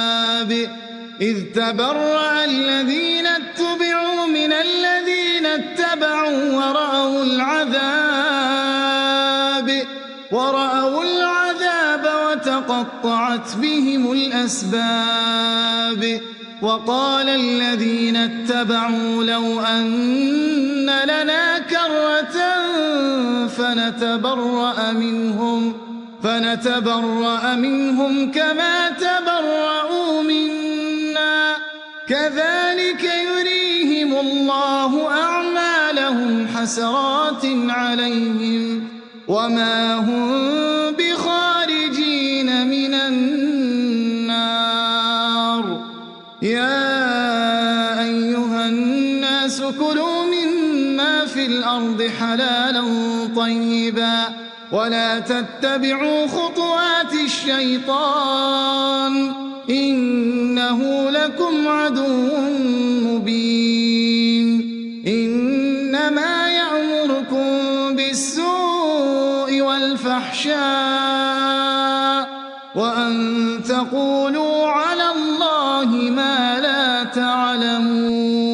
إذ تبرأ الذين اتبعوا من الذين اتبعوا ورأوا العذاب وتقطعت بهم الأسباب وقال الذين اتبعوا لو أن لنا كرة فنتبرأ منهم كما تبرؤوا منا كذلك يريهم الله أعمالهم حسرات عليهم وما هم بخارجين من النار يا أيها الناس كلوا مما في الأرض حلالا طيبا ولا تتبعوا خطوات الشيطان إنه لكم عدو مبين إنما يأمركم بالسوء والفحشاء وأن تقولوا على الله ما لا تعلمون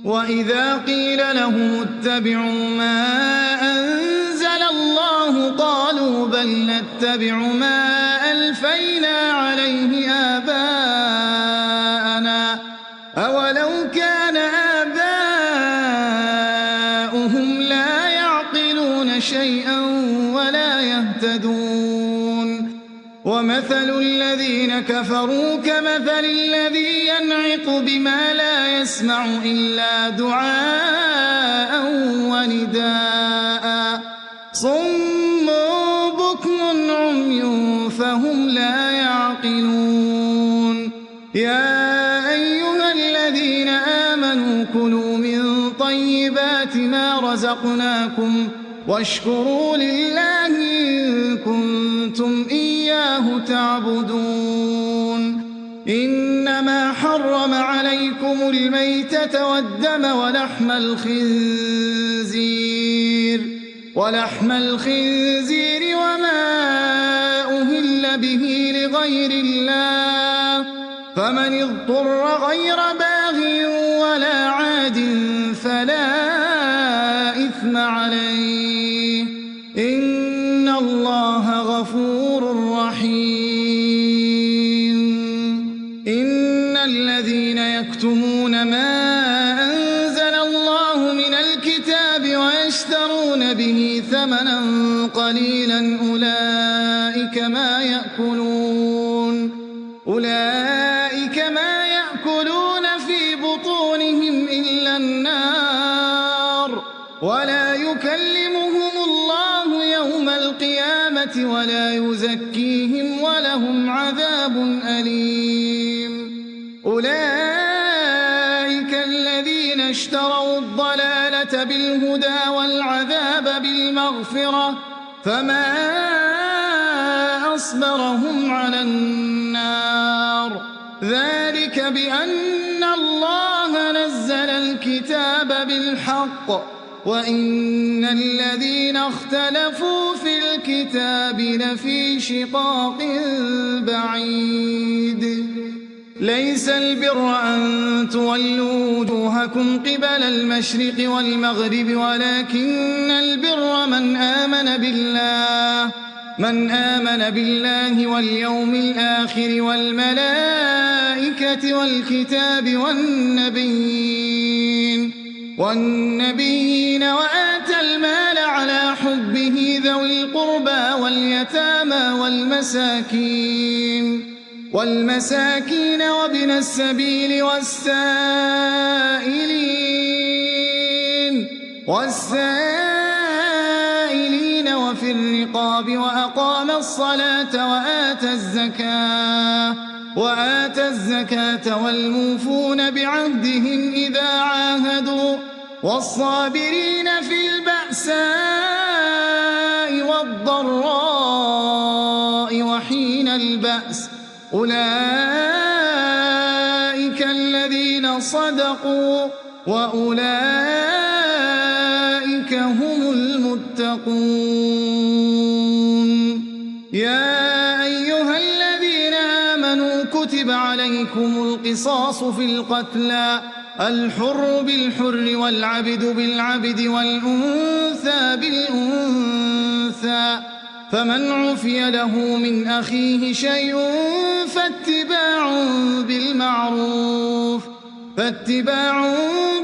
وإذا قيل لهم اتبعوا ما أنزل الله قالوا بل نتبع ما ألفينا عليه آباءنا أولو كان آباؤهم لا يعقلون شيئا ولا يهتدون ومثل الذين كفروا كمثل الذي ينعق بما لا يسمع إلا دعاء ونداء صم بكم عمي فهم لا يعقلون يا أيها الذين آمنوا كلوا من طيبات ما رزقناكم واشكروا لله إن كنتم إياه تعبدون إنما حرم عليكم الميتة والدم ولحم الخنزير وما أهل به لغير الله فمن اضطر غير باغ ولا عاد فلا إثم عليه إن الله غفور رحيم إن الذين يكتمون ما أنزل الله من الكتاب ويشترون به ثمنا قليلا أولئك ما يأكلون في بطونهم إلا النار ولا يكلمهم الله يوم القيامة ولا يزكيهم ولهم عذاب أليم أولئك الذين اشتروا الضلالة بالهدى والعذاب بالمغفرة فما أصبرهم على النار ذلك بأن الله نزل الكتاب بالحق وإن الذين اختلفوا في الكتاب لفي شقاق بعيد ليس البر أن تولوا وجوهكم قبل المشرق والمغرب ولكن البر من آمن بالله واليوم الآخر والملائكة والكتاب والنبيين وآتى المال على حبه ذوي القربى واليتامى والمساكين وابن السبيل والسائلين وفي الرقاب وأقام الصلاة وآتى الزكاة والموفون بعهدهم إذا عاهدوا والصابرين في البأساء والضراء وحين البأس أولئك الذين صدقوا وأولئك هم المتقون يا أيها الذين آمنوا كتب عليكم القصاص في القتلى الحر بالحر والعبد بالعبد والأنثى بالأنثى فمن عفي له من أخيه شيء فاتباع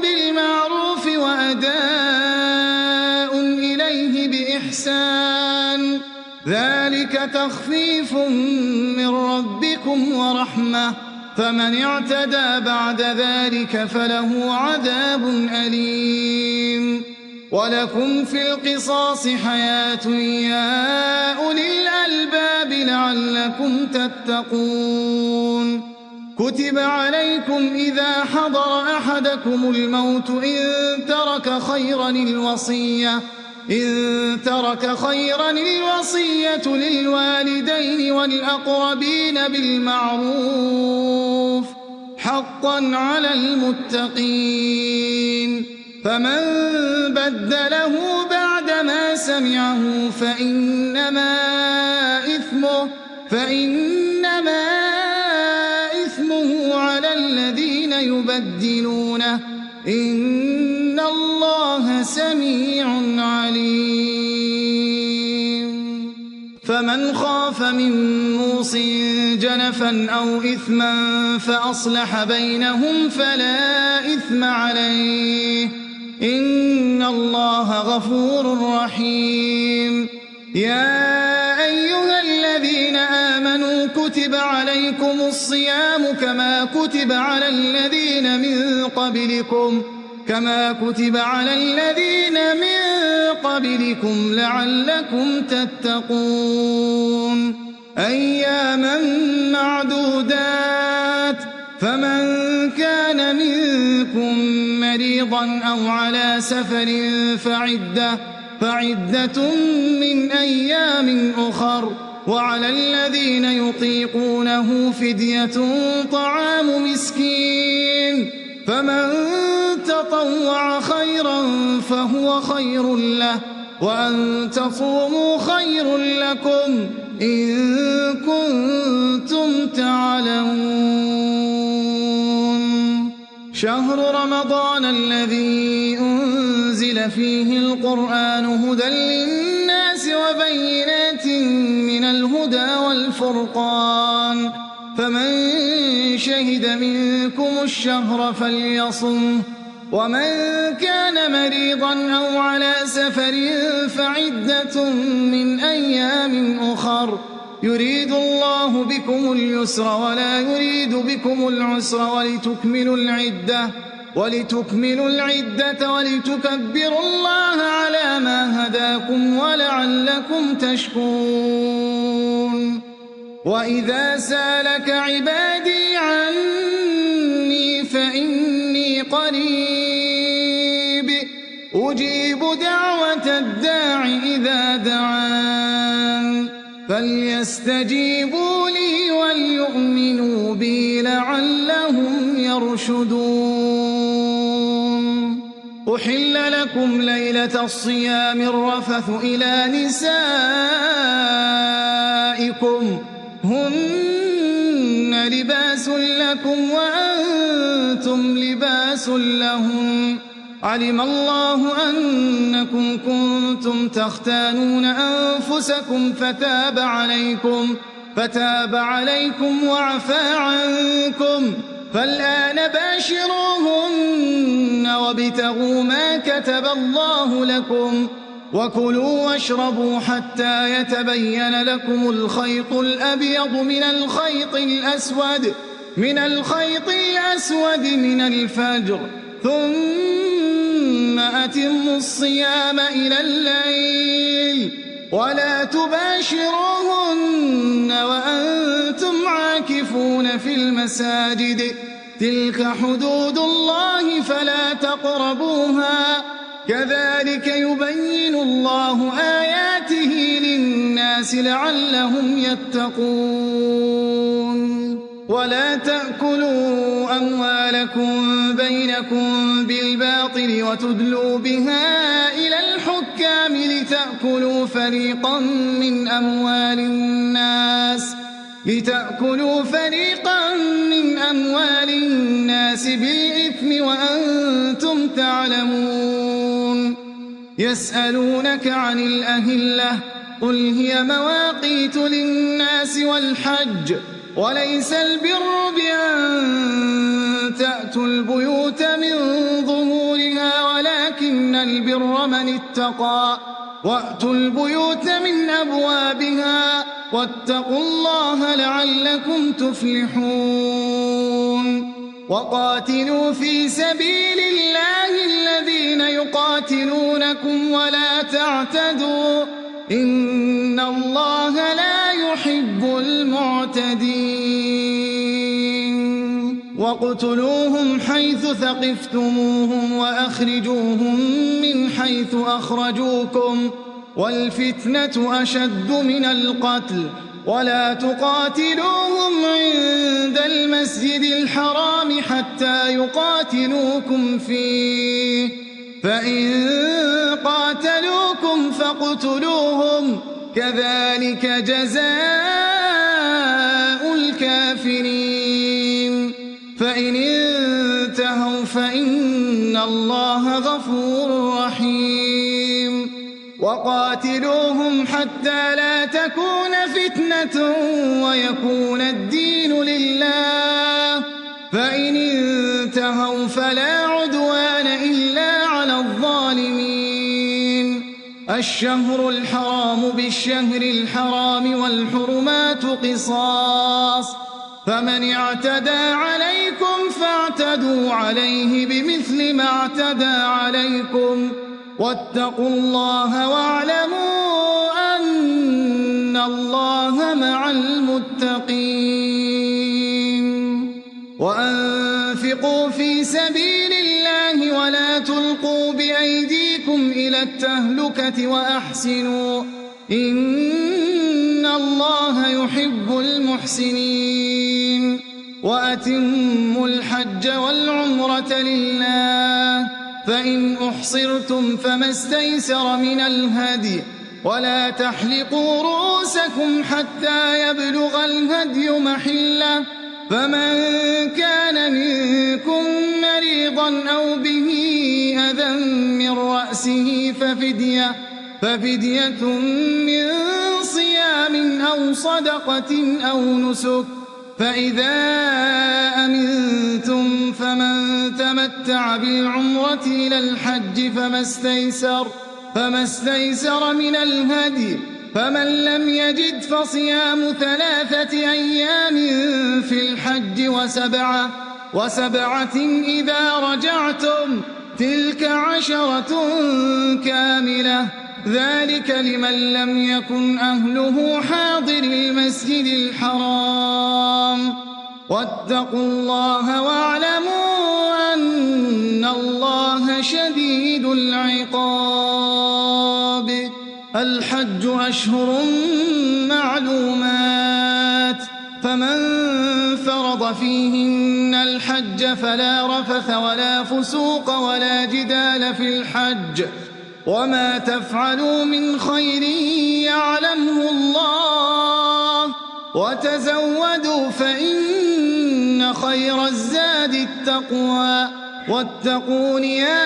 بالمعروف وأداء إليه بإحسان ذلك تخفيف من ربكم ورحمة فمن اعتدى بعد ذلك فله عذاب أليم ولكم في القصاص حياة يا أولي الألباب لعلكم تتقون كتب عليكم إذا حضر أحدكم الموت إن ترك خيرا الوصية للوالدين والأقربين بالمعروف حقا على المتقين فمن بدله بعدما سمعه فإنما إثمه على الذين يبدلونه إن الله سميع عليم. فمن خاف من موص جنفا أو إثما فأصلح بينهم فلا إثم عليه، إن الله غفور رحيم. يا أيها الذين آمنوا كتب عليكم الصيام كما كتب على الذين من قبلكم لعلكم تتقون. أياما معدودات، فمن كان منكم مريضا أو على سفر فعدة من أيام أخر، وعلى الذين يطيقونه فدية طعام مسكين، فمن تطوع خيرا فهو خير له، وأن تصوموا خير لكم إن كنتم تعلمون. شهر رمضان الذي أنزل فيه القرآن هدى للناس وبينات من الهدى والفرقان، فمن شهد منكم الشهر فليصمه، ومن كان مريضا أو على سفر فعدة من أيام أخر، يريد الله بكم اليسر ولا يريد بكم العسر، ولتكملوا العدة ولتكبروا الله على ما هداكم ولعلكم تشكرون. وإذا سالك عبادي عني فإني قريب أجيب دعوة الداع إذا دعان، فليستجيبوا لي وليؤمنوا بي لعلهم يرشدون. أحل لكم ليلة الصيام الرفث إلى نسائكم هن لباس لكم وأنتم لباس لهم، علم الله أنكم كنتم تختانون أنفسكم فتاب عليكم وعفى عنكم، فالآن باشروهن وابتغوا ما كتب الله لكم، وكلوا واشربوا حتى يتبين لكم الخيط الأبيض من الخيط الأسود من الفجر، ثم أتموا الصيام إلى الليل، ولا تباشروهن وأنتم عاكفون في المساجد، تلك حدود الله فلا تقربوها، كذلك يبين الله آياته للناس لعلهم يتقون. ولا تأكلوا أموالكم بينكم بالباطل وتدلوا بها إلى الحكام لتأكلوا فريقا من أموال الناس بالإثم وأنتم تعلمون. يسألونك عن الأهلة، قل هي مواقيت للناس والحج، وليس البر بأن تأتوا البيوت من ظهورها ولكن البر من اتقى، وأتوا البيوت من أبوابها، واتقوا الله لعلكم تفلحون. وقاتلوا في سبيل الله الذين يقاتلونكم ولا تعتدوا، إن الله لا يحب المعتدين. واقتلوهم حيث ثقفتموهم وأخرجوهم من حيث أخرجوكم، والفتنة أشد من القتل، ولا تقاتلوهم عند المسجد الحرام حتى يقاتلوكم فيه، فإن قاتلوكم فاقتلوهم، كذلك جزاء الكافرين. فإن انتهوا فإن الله غفور رحيم وقاتلوهم حتى لا تكون فتنة ويكون الدين لله فإن انتهوا فلا عدوان إلا على الظالمين الشهر الحرام بالشهر الحرام والحرمات قصاص فمن اعتدى عليكم فاعتدوا عليه بمثل ما اعتدى عليكم واتقوا الله واعلموا أن الله مع المتقين وأنفقوا في سبيل الله ولا تلقوا بأيديكم إلى التهلكة وأحسنوا إن الله يحب المحسنين وأتموا الحج والعمرة لله فإن أحصرتم فما استيسر من الهدي ولا تحلقوا رؤوسكم حتى يبلغ الهدي محله فمن كان منكم مريضا أو به أذى من رأسه ففدية من صيام أو صدقة أو نسك فإذا أمنتم فمن تمتع بالعمرة إلى الحج فما استيسر من الهدي فمن لم يجد فصيام 3 أيام في الحج وسبعة إذا رجعتم تلك 10 كاملة ذلك لمن لم يكن أهله حاضر المسجد الحرام واتقوا الله واعلموا أن الله شديد العقاب الحج أشهر معلومات فمن فرض فيهن الحج فلا رفث ولا فسوق ولا جدال في الحج وما تفعلوا من خير يعلمه الله وتزودوا فإن خير الزاد التقوى واتقون يا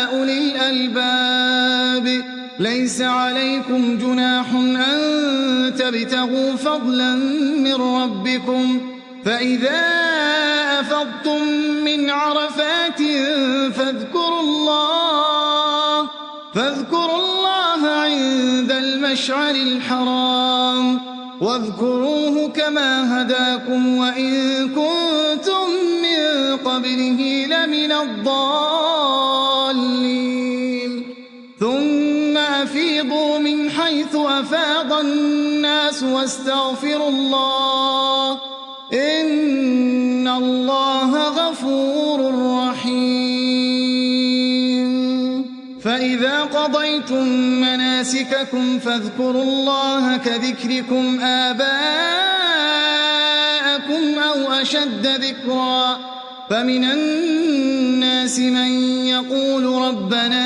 أولي الألباب ليس عليكم جناح أن تبتغوا فضلا من ربكم فإذا أفضتم من عرفات فاذكروا الله عند المشعر الحرام واذكروه كما هداكم وإن كنتم من قبله لمن الضالين ثم أفيضوا من حيث أفاض الناس واستغفروا الله إن الله غفور رحيم فإذا قضيتم مناسككم فاذكروا الله كذكركم آباءكم أو أشد ذكرا فمن الناس من يقول ربنا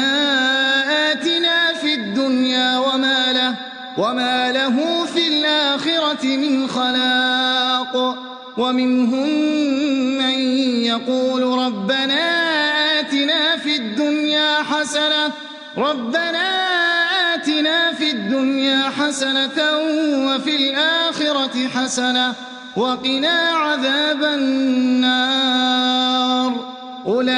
آتنا في الدنيا وما له في الآخرة من خلاق ومنهم من يقول ربنا آتنا في الدنيا حسنة وفي الآخرة حسنة وقنا عذاب النار أولئك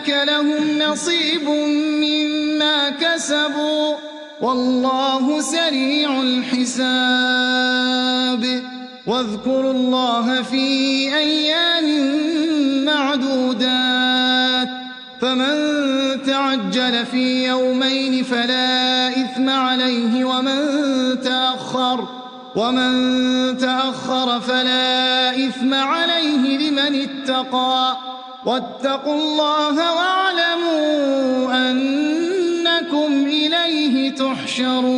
لهم نصيب مما كسبوا والله سريع الحساب واذكروا الله في أيام معدودات فمن تعجل في يومين فلا إثم عليه ومن تأخر فلا إثم عليه لمن اتقى واتقوا الله واعلموا أنكم إليه تحشرون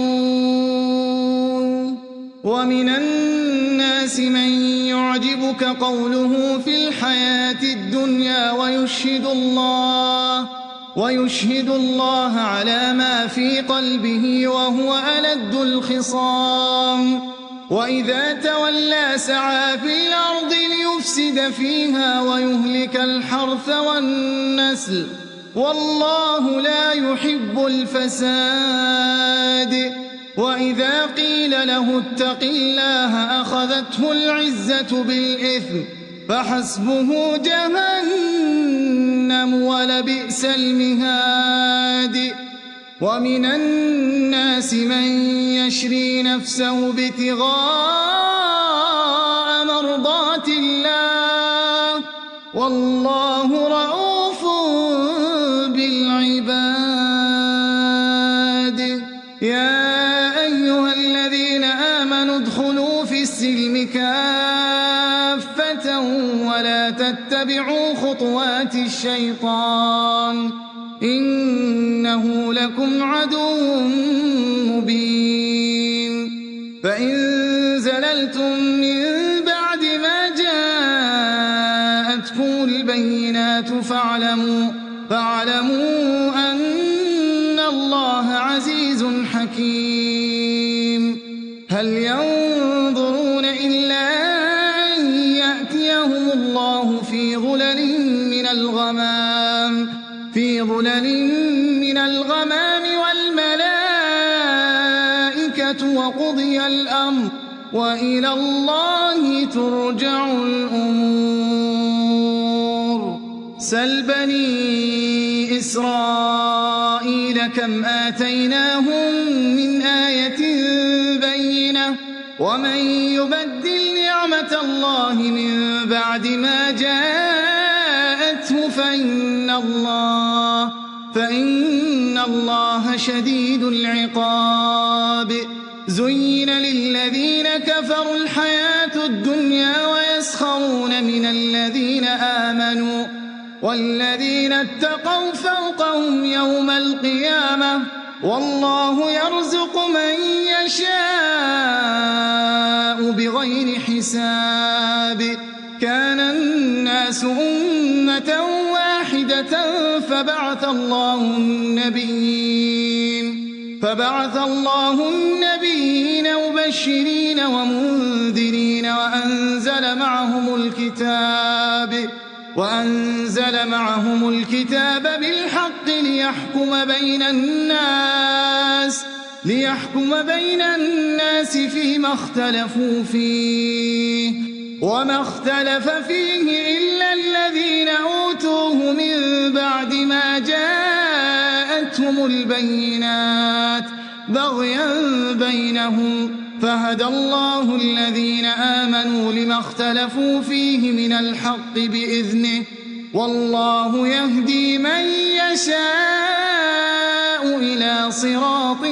ومن الناس من يعجبك قوله في الحياة الدنيا ويشهد الله على ما في قلبه وهو ألد الخصام وإذا تولى سعى في الأرض ليفسد يفسد فيها ويهلك الحرث والنسل، والله لا يحب الفساد. وإذا قيل له اتق الله أخذته العزة بالإثم فحسبه جهنم ولبئس المهاد. ومن الناس من يشري نفسه ابتغاء مرضات الله، والله رؤوف بالعباد. يا أيها الذين آمنوا ادخلوا في السلم كافة ولا تتبعوا خطوات الشيطان، إنه لكم عدو مبين. فإن زللتم من بعد ما جاءتكم البينات فاعلموا أن الله عزيز حكيم. هل ينظرون إلا أن يأتيهم الله في ظلل من الغمام والملائكة وقضي الأمر وإلى الله ترجع الأمور. سل بني إسرائيل كم آتيناهم من آية بينة، ومن يبدل نعمة الله من بعد ما جاءته فإن الله شديد العقاب. زين للذين كفروا الحياة الدنيا ويسخرون من الذين آمنوا، والذين اتقوا فوقهم يوم القيامة، والله يرزق من يشاء بغير حساب. كان الناس أمة واحدة فبعث الله النبيين مبشرين ومنذرين وأنزل معهم الكتاب بالحق ليحكم بين الناس فيما اختلفوا فيه، وما اختلف فيه إلا الذين أوتوه من بعد ما جاءتهم البينات بغيا بينهم، فهدى الله الذين آمنوا لما اختلفوا فيه من الحق بإذنه، والله يهدي من يشاء إلى صراط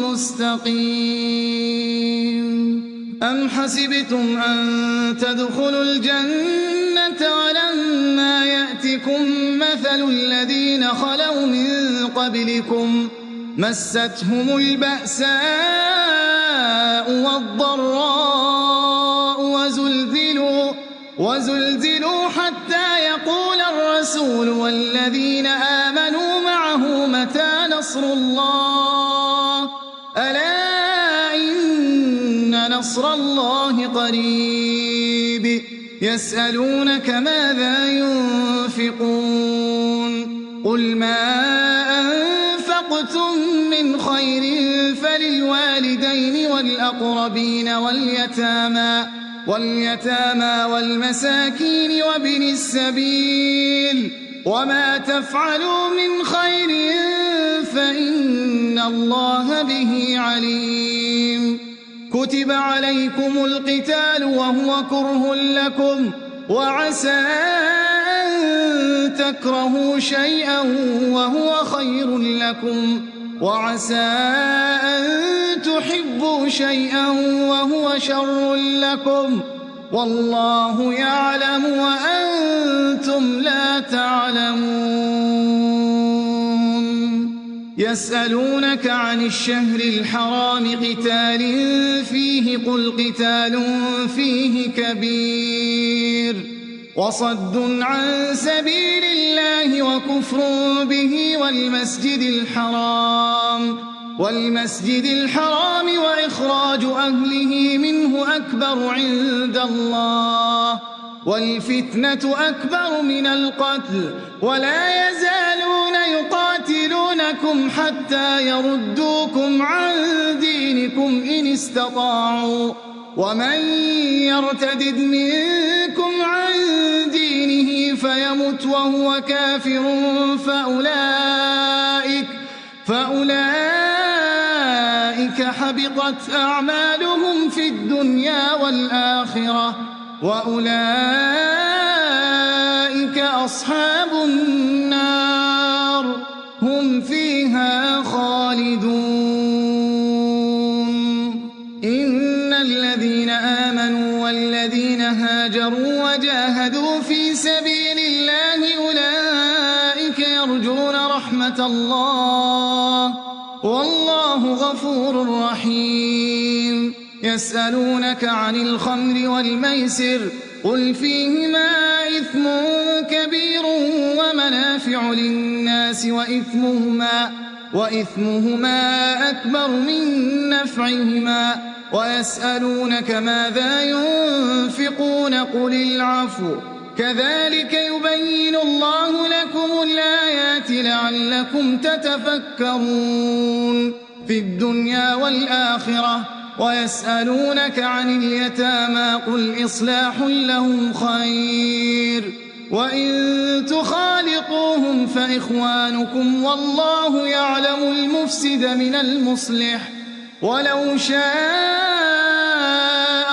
مستقيم. أم حسبتم أن تدخلوا الجنة ولما يأتكم مثل الذين خلوا من قبلكم مستهم البأساء والضراء وزلزلوا حتى يقول الرسول والذين آمنوا معه متى نصر الله، ألا إن نصر الله قريب. يسألونك ماذا ينفقون قل ما أنفقتم من خير فللوالدين والأقربين واليتامى والمساكين وابن السبيل، وما تفعلوا من خير فإن الله به عليم. كتب عليكم القتال وهو كره لكم، وعسى أن تكرهوا شيئا وهو خير لكم، وعسى أن تحبوا شيئا وهو شر لكم، والله يعلم وأنتم لا تعلمون. يسألونك عن الشهر الحرام قتال فيه قل قتال فيه كبير وصد عن سبيل الله وكفر به والمسجد الحرام وإخراج أهله منه أكبر عند الله، والفتنة أكبر من القتل ولا يزالون يقاتلونكم حتى يردوكم عن دينكم إن استطاعوا ومن يرتدد منكم عن دينه فيمت وهو كافر فأولئك حبطت أعمالهم في الدنيا والآخرة وأولئك أصحاب النار هم فيها خالدون إن الذين آمنوا والذين هاجروا وجاهدوا في سبيل الله أولئك يرجون رحمة الله والله غفور رحيم يسألونك عن الخمر والميسر قل فيهما إثم كبير ومنافع للناس وإثمهما أكبر من نفعهما ويسألونك ماذا ينفقون قل العفو كذلك يبين الله لكم الآيات لعلكم تتفكرون في الدنيا والآخرة ويسألونك عن اليتامى قل إصلاح لهم خير وإن تخالطوهم فإخوانكم والله يعلم المفسد من المصلح ولو شاء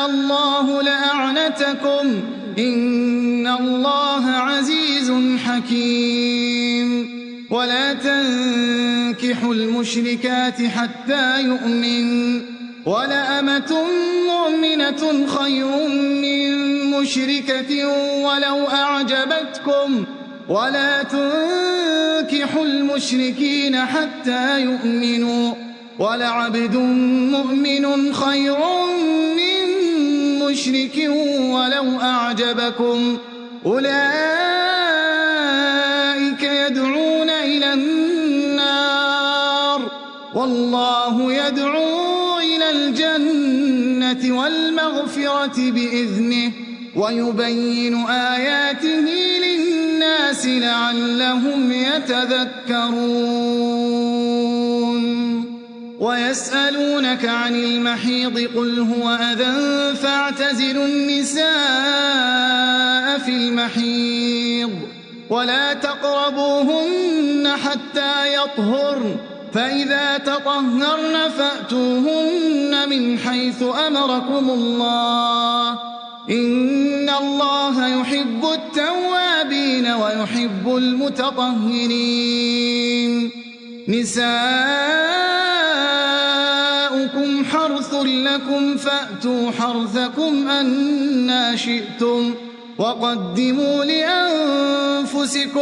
الله لأعنتكم إن الله عزيز حكيم ولا تنكحوا المشركات حتى يؤمن ولأمة مؤمنة خير من مشركة ولو أعجبتكم ولا تنكحوا المشركين حتى يؤمنوا ولعبد مؤمن خير من مشرك ولو أعجبكم أولئك يدعون إلى النار والله يدعو إلى الجنة والمغفرة بإذنه ويبين آياته للناس لعلهم يتذكرون ويسألونك عن المحيض قل هو أذى فاعتزلوا النساء في المحيض ولا تقربوهن حتى يطهرن فإذا تطهرن فأتوهن من حيث أمركم الله إن الله يحب التوابين ويحب المتطهرين نساؤكم حرث لكم فأتوا حرثكم أنى شئتم وقدموا لأنفسكم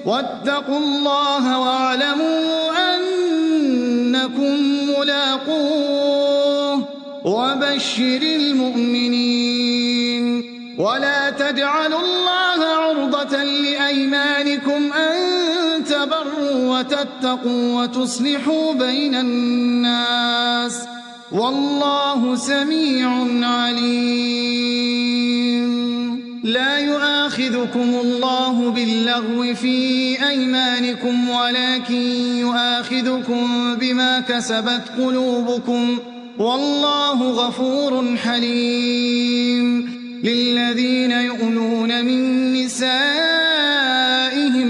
واتقوا الله واعلموا أنكم ملاقوه وبشر المؤمنين ولا تجعلوا الله عرضة لأيمانكم أن تبروا وتتقوا وتصلحوا بين الناس والله سميع عليم لا يؤاخذكم الله باللغو في أيمانكم ولكن يؤاخذكم بما كسبت قلوبكم والله غفور حليم للذين يؤلون من نسائهم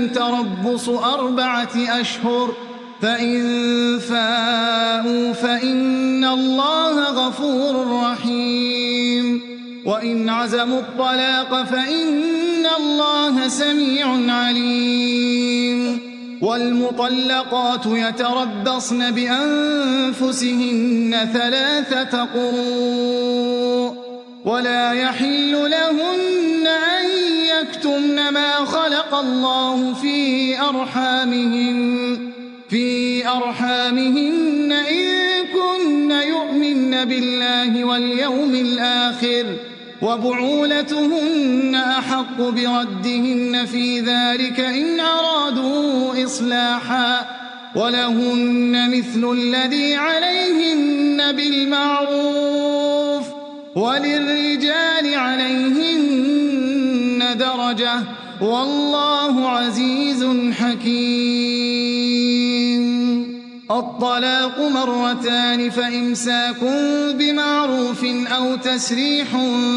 تربص 4 أشهر فإن فاءوا فإن الله غفور رحيم وإن عزموا الطلاق فإن الله سميع عليم والمطلقات يتربصن بأنفسهن 3 قروء ولا يحل لهن أن يكتمن ما خلق الله في أرحامهن إن كن يؤمن بالله واليوم الآخر وبعولتهن أحق بردهن في ذلك إن أرادوا إصلاحا ولهن مثل الذي عليهن بالمعروف وللرجال عليهن درجة والله عزيز حكيم. الطلاق مرتان فإمساك بمعروف أو تسريح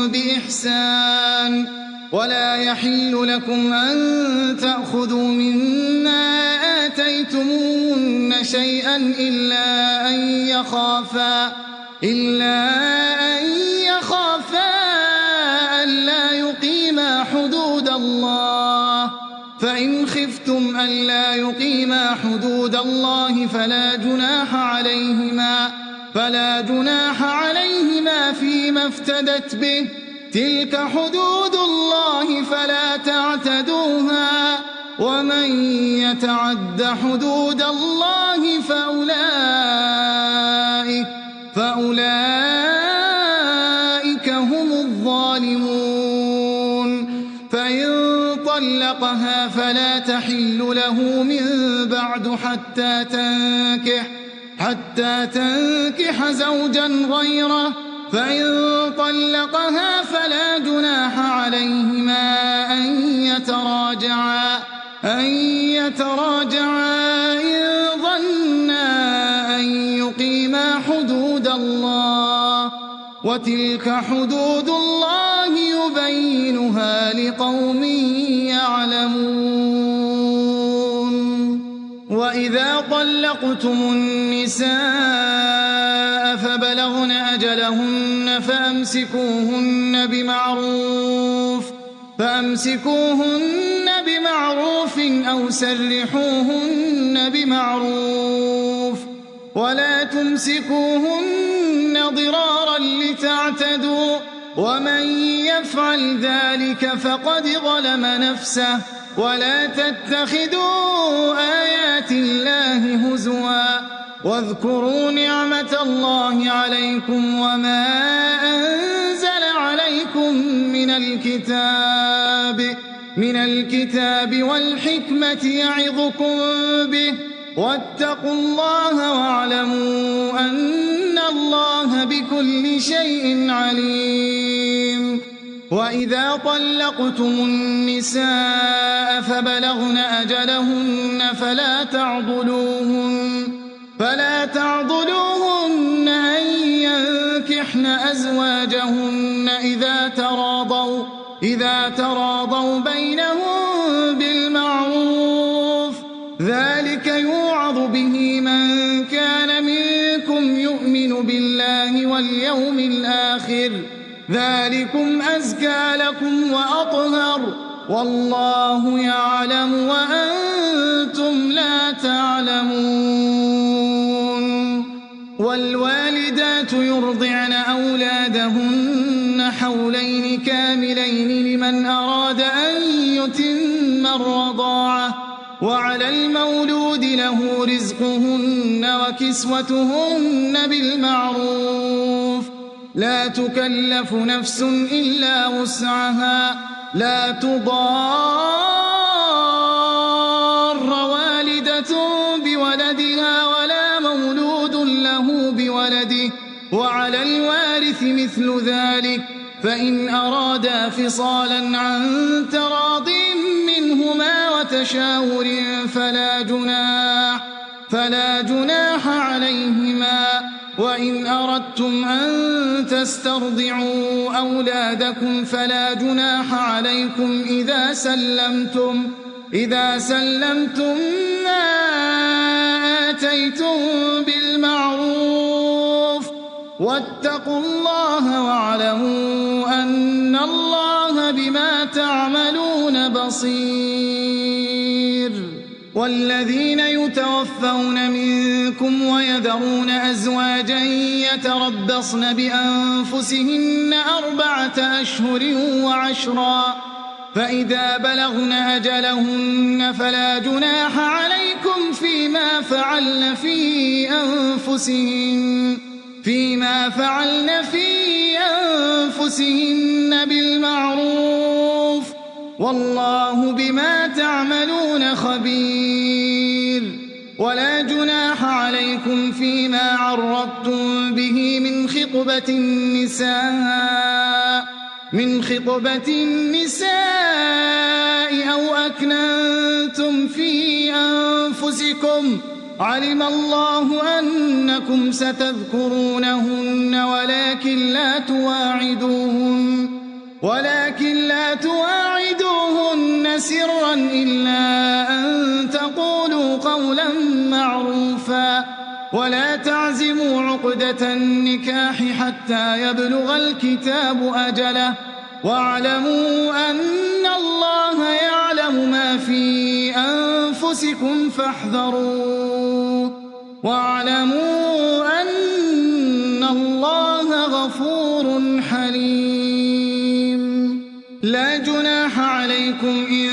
بإحسان ولا يحل لكم أن تأخذوا مما آتيتموهن شيئا إلا أن يخافا ألا يقيما حدود الله، فإن خفتم ألا يقيما حدود الله فلا جناح عليهما فيما افتدت به، تلك حدود الله فلا تعتدوها، ومن يتعد حدود الله فأولئك هم الظالمون. فإن طلقها فلا تحل له من بعد حتى تنكح زوجا غيره، فإن طلقها فلا جناح عليهما أن يتراجعا إن ظنا أن يقيما حدود الله، وتلك حدود الله يبينها لقوم يعلمون. وإذا طلقتم النساء فبلغن أجلهن فأمسكوهن بمعروف أو سرحوهن بمعروف، ولا تمسكوهن ضرارا لتعتدوا، ومن يفعل ذلك فقد ظلم نفسه. ولا تتخذوا آيات الله هزوا، واذكروا نعمة الله عليكم وما أنزل عليكم من الكتاب والحكمة يعظكم به، واتقوا الله واعلموا أن الله بكل شيء عليم. وإذا طلقتم النساء فبلغن أجلهن فلا تعضلوهن أن ينكحن أزواجهن إذا تراضوا بينهم بالمعروف، ذلك يوعظ به من كان منكم يؤمن بالله واليوم الآخر، ذلكم أزكى لكم وأطهر، والله يعلم وأنتم لا تعلمون. والوالدات يرضعن أولادهن حولين كاملين لمن أراد أن يتم الرضاعة، وعلى المولود له رزقهن وكسوتهن بالمعروف، لا تكلف نفس إلا وسعها، لا تضار والدة بولدها ولا مولود له بولده، وعلى الوارث مثل ذلك، فإن أرادا فصالا عن تراض منهما وتشاور فلا جناح عليهما. وإن أردتم أن تسترضعوا أولادكم فلا جناح عليكم إذا سلمتم ما آتيتم بالمعروف، واتقوا الله واعلموا أن الله بما تعملون بصير. والذين يتوفون منكم ويذرون أزواجا يتربصن بأنفسهن 4 أشهر و10، فإذا بلغن أجلهن فلا جناح عليكم فيما فعلن في أنفسهن بالمعروف، والله بما تعملون خبير. ولا جناح عليكم فيما عرضتم به من خطبة النساء أكننتم في أنفسكم علم الله أنكم ستذكرونهن ولكن لا تواعدوهن سرا إلا أن تقولوا قولا معروفا ولا تعزموا عقدة النكاح حتى يبلغ الكتاب أجله واعلموا أن الله يعلم ما في أنفسكم فاحذروه واعلموا أن الله غفور حليم. لا جناح عليكم إن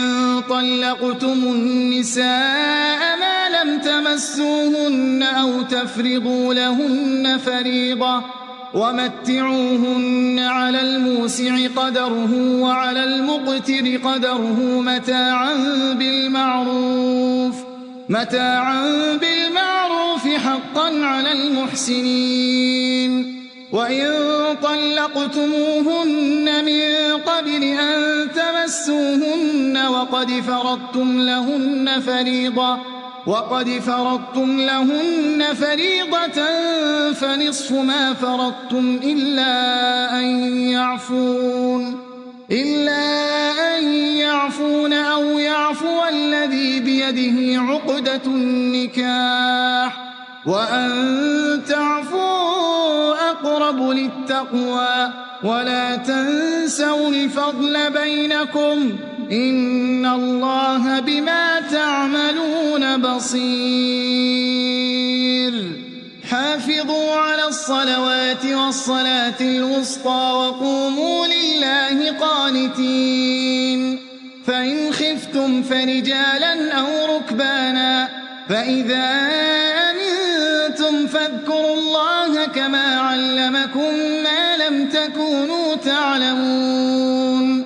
طلقتم النساء ما لم تمسوهن أو تفرضوا لهن فريضة ومتعوهن على الموسع قدره وعلى المقتر قدره متاعا بالمعروف حقا على المحسنين. وإن طلقتموهن من قبل أن تمسوهن وقد فرضتم لهن فريضة فنصف ما فرضتم إلا أن يعفون أو يعفو الذي بيده عقدة النكاح وأن تعفوا أقرب للتقوى ولا تنسوا الفضل بينكم إن الله بما تعملون بصير. حافظوا على الصلوات والصلاة الوسطى وقوموا لله قانتين. فإن خفتم فرجالا أو ركبانا فإذا أمنتم فاذكروا الله كما علمكم ما لم تكونوا تعلمون.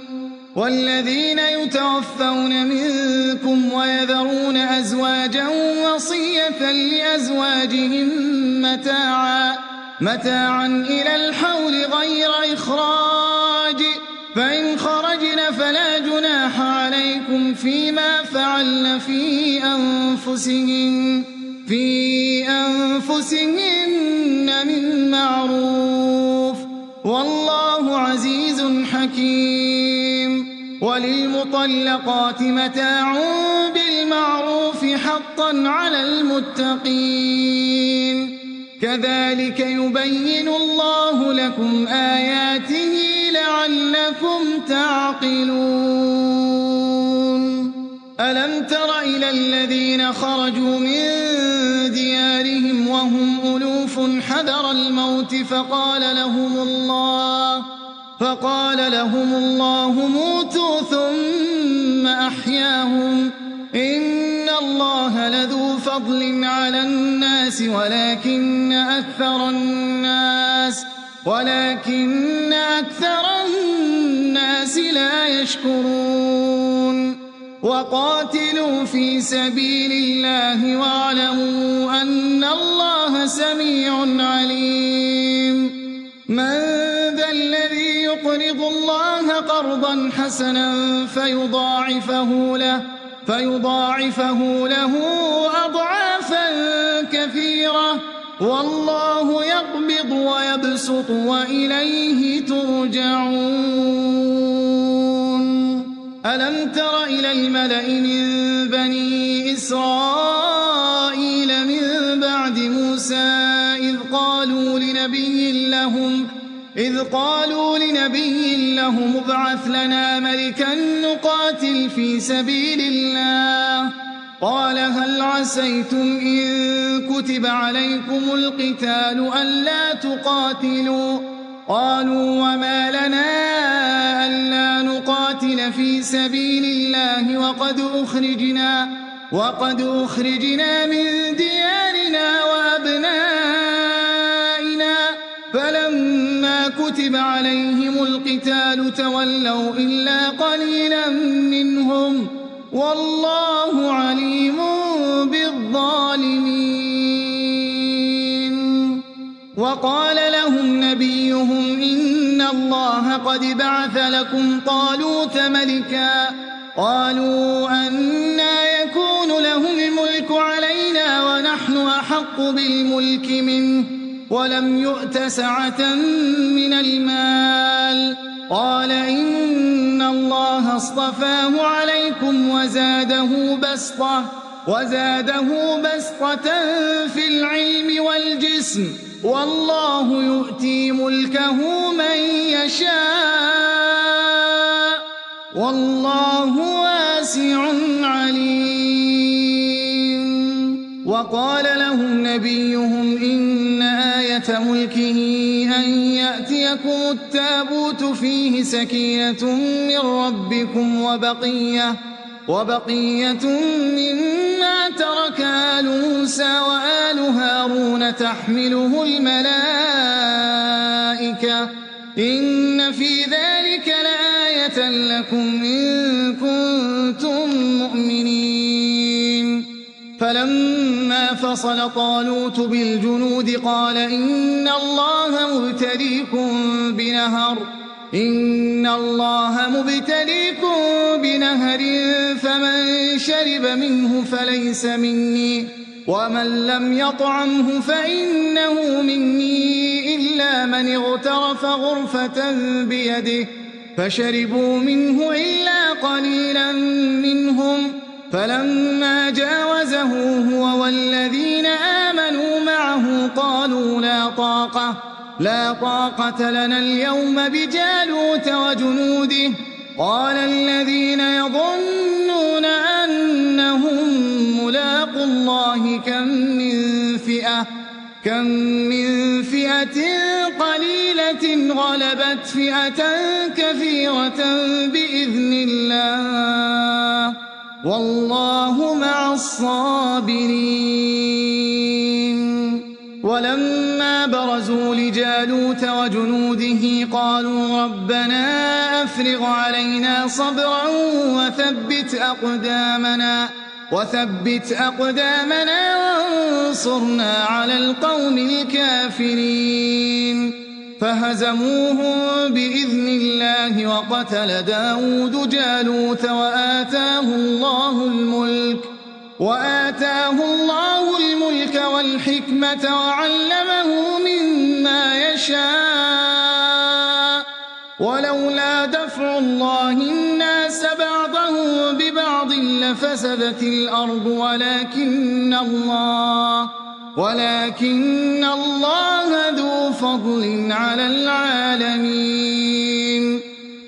والذين يتوفون منكم ويذرون أزواجا وصية لأزواجهم متاعا إلى الحول غير إخراج فإن خرجن فلا جناح عليكم فيما فعلن في أنفسهن من معروف والله عزيز حكيم. وللمطلقات متاع بالمعروف حقا على المتقين. كذلك يبين الله لكم آياته لعلكم تعقلون. ألم تر إلى الذين خرجوا من ديارهم وهم ألوف حذر الموت فقال لهم الله موتوا ثم أحياهم إن الله لذو فضل على الناس ولكن أكثر الناس لا يشكرون. وقاتلوا في سبيل الله واعلموا أن الله سميع عليم. من ذا الذي يقرض الله قرضا حسنا فيضاعفه له أضعافا كثيرة والله يقبض ويبسط وإليه ترجعون. ألم تر إلى الملأ من بني إسرائيل من بعد موسى إذ قالوا لنبي لهم ابعث لنا ملكا نقاتل في سبيل الله قال هل عسيتم إن كتب عليكم القتال ألا تقاتلوا قالوا وما لنا ألا نقاتل في سبيل الله وقد أخرجنا من ديارنا وأبنائنا فلما كتب عليهم القتال تولوا إلا قليلا منهم والله عليم بالظالمين. وقال لهم نبيهم إن الله قد بعث لكم طالوت ملكا قالوا أنى يكون له الملك علينا ونحن أحق بالملك منه ولم يؤت سعة من المال. قال إن الله اصطفاه عليكم وزاده بسطة في العلم والجسم والله يؤتي ملكه من يشاء والله واسع عليم. وقال لهم نبيهم إن آية ملكه أن يأتيكم التابوت فيه سكينة من ربكم وبقية مما ترك آل موسى وآل هارون تحمله الملائكة إن في ذلك لآية لكم إن كنتم مؤمنين. فلما فصل طالوت بالجنود قال إن الله مبتليكم بنهر فمن شرب منه فليس مني ومن لم يطعمه فإنه مني إلا من اغترف غرفة بيده فشربوا منه إلا قليلا منهم. فلما جاوزه هو والذين آمنوا معه قالوا لا طاقة لنا اليوم بجالوت وجنوده. قال الذين يظنون أنهم ملاقو الله كم من فئة قليلة غلبت فئة كثيرة بإذن الله والله مع الصابرين. ولما برزوا لجالوت وجنوده قالوا ربنا أفرغ علينا صبرا وثبت أقدامنا وانصرنا على القوم الكافرين. فهزموهم بإذن الله وقتل داود جالوت وآتاه الله الملك والحكمة وعلمه مما يشاء. ولولا دفع الله الناس بعضهم ببعض لفسدت الأرض ولكن الله ذو فضل على العالمين.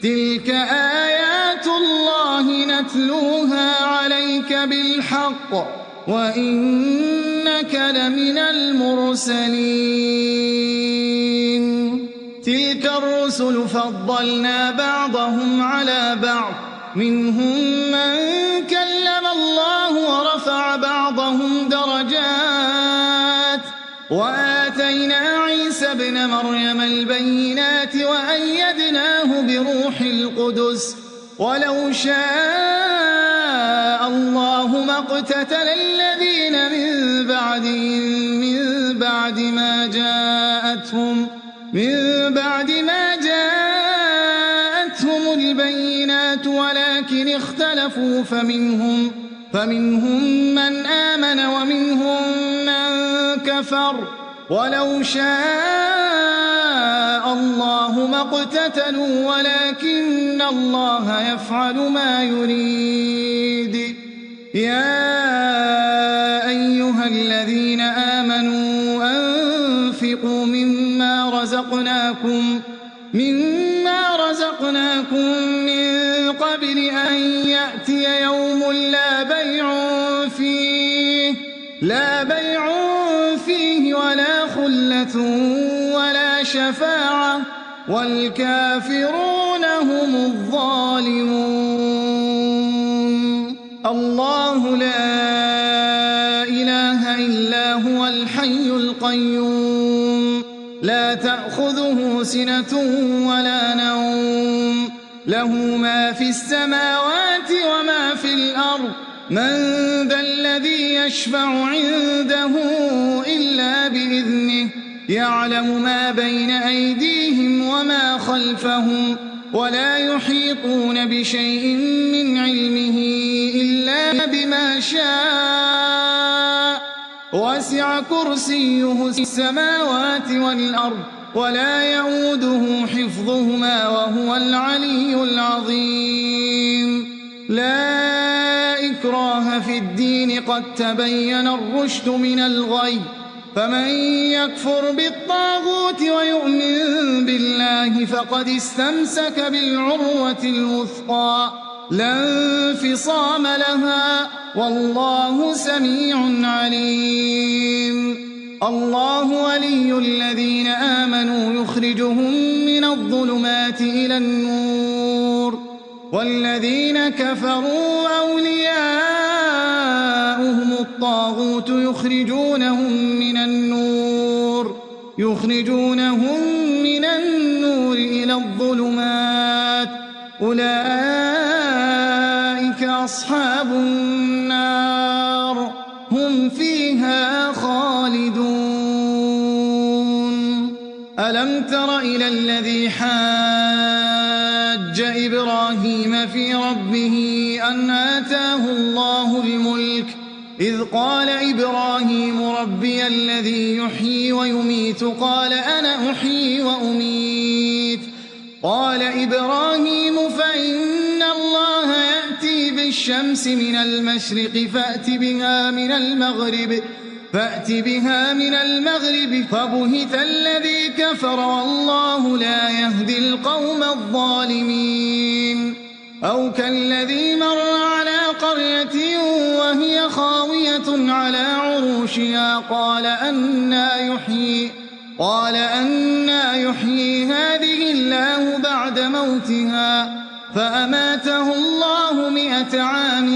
تلك آيات الله نتلوها عليك بالحق وإنك لمن المرسلين. تلك الرسل فضلنا بعضهم على بعض منهم من كلم الله ورفع بعضهم درجات وآتينا عيسى ابن مريم البينات وأيدناه بروح القدس. ولو شاء الله ما اقتتل الذين من بعد ما جاءتهم البينات ولكن اختلفوا فمنهم من آمن ومنهم من كفر. ولو شاء الله ما اقتتلوا ولكن الله يفعل ما يريد. يا أيها الذين آمنوا أنفقوا مما رزقناكم من قبل أن يأتي يوم لا بيع فيه ولا خلة ولا شفاعة والكافرون هم الظالمون. الله لا إله إلا هو الحي القيوم لا تأخذه سنة ولا نوم له ما في السماوات وما في الأرض. من ذا الذي يشفع عنده إلا بإذنه يعلم ما بين أيديهم وما خلفهم ولا يحيطون بشيء من علمه يشاء وسع كرسيه السماوات والأرض ولا يؤوده حفظهما وهو العلي العظيم لا إكراه في الدين قد تبين الرشد من الغي فمن يكفر بالطاغوت ويؤمن بالله فقد استمسك بالعروة الوثقى لا انفصام لها والله سميع عليم الله ولي الذين آمنوا يخرجهم من الظلمات إلى النور والذين كفروا أولياؤهم الطاغوت يخرجونهم من النور إلى الظلمات أولئك أصحاب النار هم فيها خالدون ألم تر إلى الذي حاج إبراهيم في ربه أن آتاه الله الملك إذ قال إبراهيم ربي الذي يحيي ويميت قال أنا أحيي وأميت قال إبراهيم فإن الله يأتي بالشمس من المشرق فأت بها من المغرب فبهت الذي كفر والله لا يهدي القوم الظالمين أو كالذي مر على قرية وهي خاوية على عروشها قال أنى يحيي هذه الله بعد موتها فأماته الله 100 عام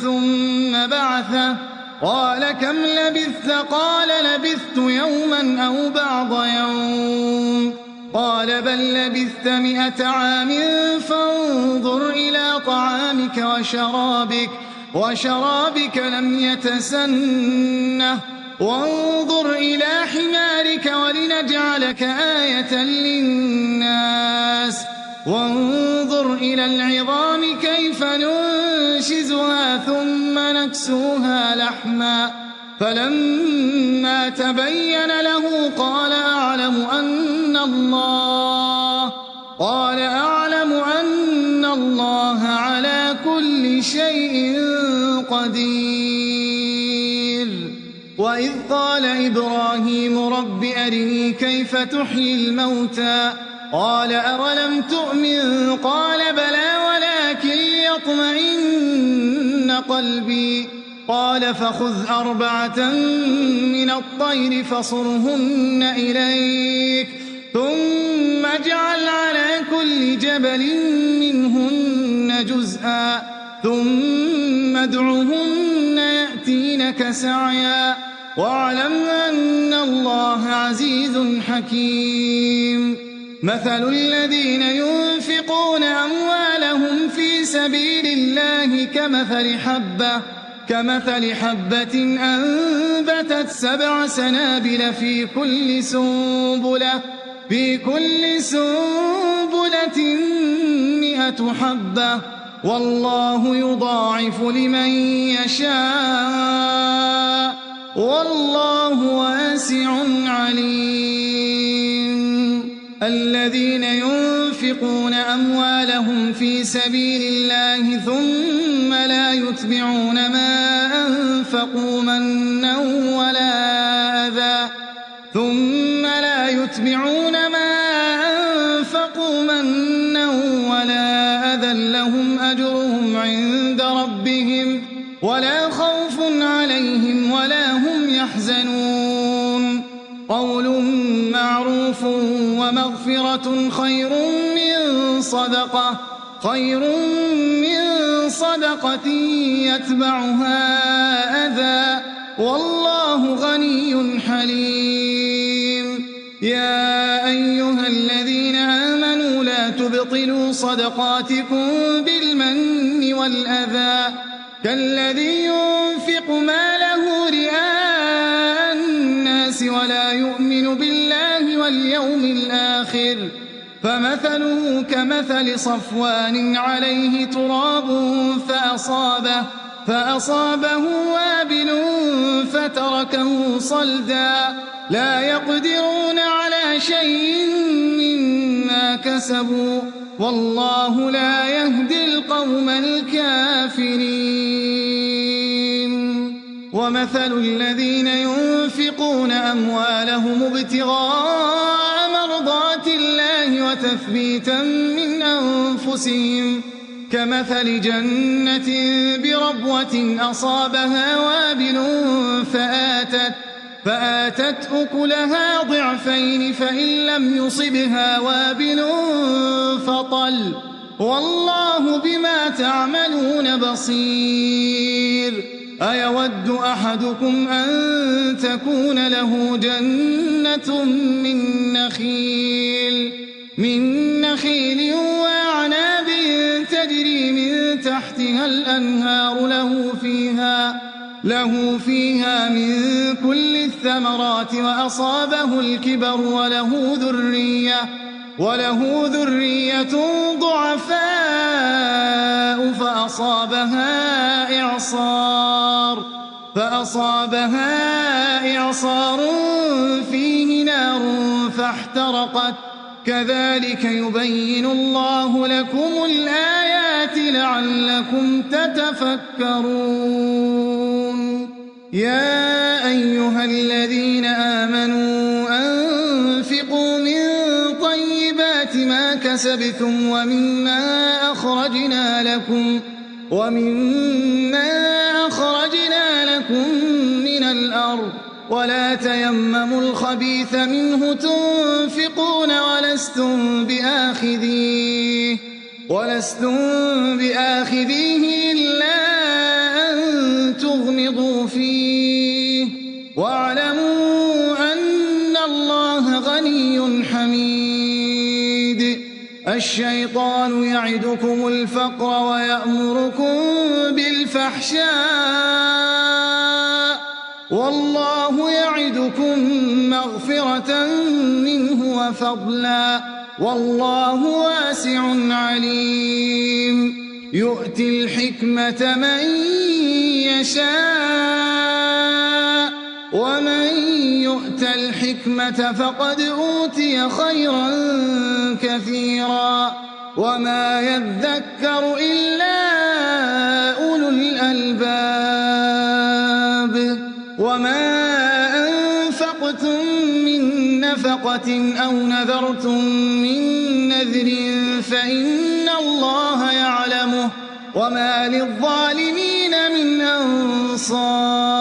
ثم بعثه قال كم لبثت قال لبثت يوما أو بعض يوم قال بل لبثت 100 عام فانظر إلى طعامك وشرابك لم يتسنه وانظر إلى حمارك ولنجعلك آية للناس وانظر إلى العظام كيف ننشزها ثم نكسوها لحما فلما تبين له قال أعلم أن الله على كل شيء قدير وإذ قال إبراهيم رب أرني كيف تحيي الموتى قال أولم تؤمن قال بلى ولكن ليطمئن قلبي قال فخذ 4 من الطير فصرهن إليك ثم اجعل على كل جبل منهن جزءا ثم ادعهن يأتينك سعيا واعلم أن الله عزيز حكيم مثل الذين ينفقون أموالهم في سبيل الله كمثل حبة أنبتت 7 سنابل في كل سنبلة 100 حبة والله يضاعف لمن يشاء والله واسع عليم الذين ينفقون أموالهم في سبيل الله ثم لا يتبعون ما أنفقوا منا ولا أذى لهم أجرهم عند ربهم ولا خوف عليهم ولا هم يحزنون قول معروف ومغفرة خير من صدقة يتبعها أذى والله غني حليم يا أيها الذين آمنوا لا تبطلوا صدقاتكم بالمن والأذى كالذي ينفق ماله رئاء الناس ولا يؤمن بالله واليوم الآخر فمثله كمثل صفوان عليه تراب فأصابه وابل فتركه صلدا لا يقدرون على شيء مما كسبوا والله لا يهدي القوم الكافرين ومثل الذين ينفقون أموالهم ابتغاء مرضات الله وتثبيتا من أنفسهم كمثل جنة بربوة أصابها وابل فآتت أكلها ضعفين فإن لم يصبها وابل فطل والله بما تعملون بصير أيود أحدكم أن تكون له جنة من نخيل وأعناب تجري من تحتها الأنهار له فيها من كل الثمرات وأصابه الكبر وله ذرية ضعفاء فأصابها إعصار فيه نار فاحترقت كذلك يبين الله لكم الآيات لعلكم تتفكرون يا أيها الذين آمنوا أنفقوا من طيبات ما كسبتم ومما أخرجنا لكم من الأرض ولا تيمموا الخبيث منه تنفقون ولستم بآخذيه إلا أن تغمضوا فيه واعلموا أن الله غني حميد الشيطان يعدكم الفقر ويأمركم بالفحشاء والله يعدكم مغفرة منه وفضلا والله واسع عليم يؤتي الحكمة من يشاء ومن يؤت الحكمة فقد أوتي خيرا كثيرا وما يذكر إلا أولو الألباب وما أنفقتم من نفقة أو نذرتم من نذر فإن الله يعلمه وما للظالمين من أنصار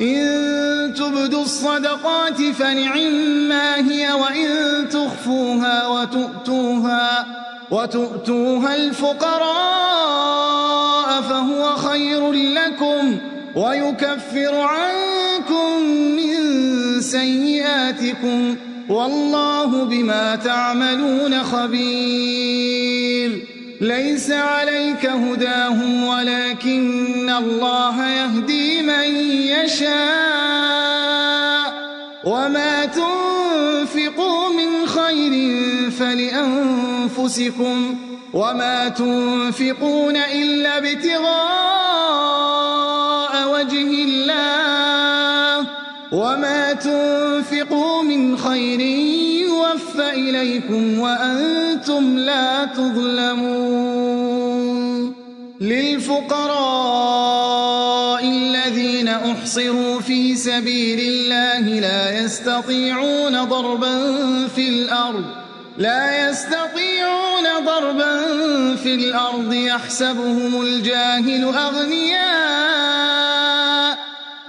إن تبدوا الصدقات فنعما هي وإن تخفوها وتؤتوها الفقراء فهو خير لكم ويكفر عنكم من سيئاتكم والله بما تعملون خبير ليس عليك هداهم ولكن الله يهدي من يشاء وما تنفقوا من خير فلأنفسكم وما تنفقون إلا ابتغاء وجه الله وما تنفقوا من خير يوفى إليكم وأنتم لا تظلمون للفقراء الذين أحصروا في سبيل الله لا يستطيعون ضربا في الأرض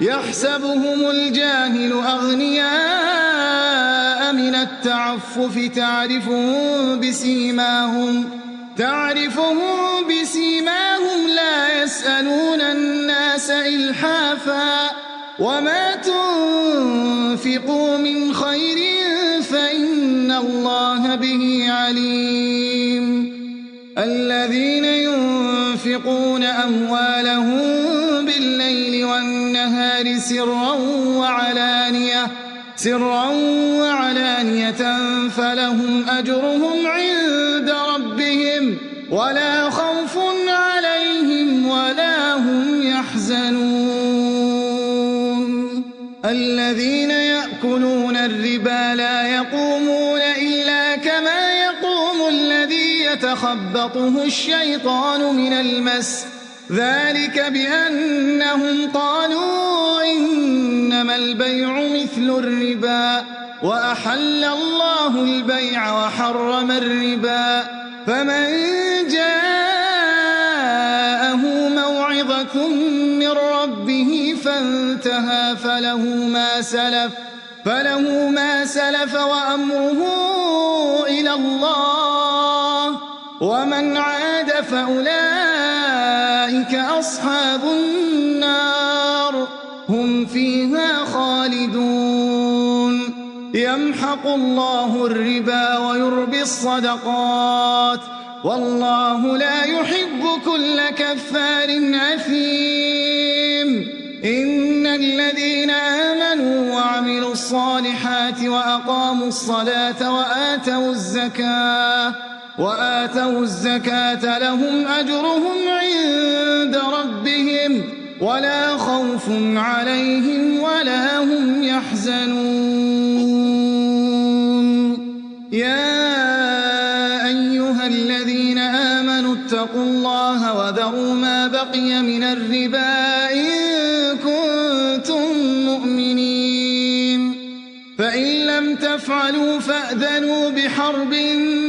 يحسبهم الجاهل أغنياء من التعفف تعرفهم بسيماهم لا يسألون الناس إلحافا وما تنفقوا من خير فإن الله به عليم الذين ينفقون أموالهم بالليل والنهار سرا وعلانية فلهم أجرهم عند ربهم ولا خوف عليهم ولا هم الربا لا يقومون إلا كما يقوم الذي يتخبطه الشيطان من المس ذلك بأنهم قالوا إنما البيع مثل الربا وأحل الله البيع وحرم الربا فمن جاءه موعظة من ربه فانتهى فله ما سلف وأمره إلى الله ومن عاد فأولئك أصحاب النار هم فيها خالدون يمحق الله الربا ويربي الصدقات والله لا يحب كل كفار أثيم إن الذين آمنوا وعملوا الصالحات وأقاموا الصلاة وآتوا الزكاة لهم أجرهم عند ربهم ولا خوف عليهم ولا هم يحزنون يا أيها الذين آمنوا اتقوا الله وذروا ما بقي من الربا إن كنتم مؤمنين فإن لم تفعلوا فأذنوا بحرب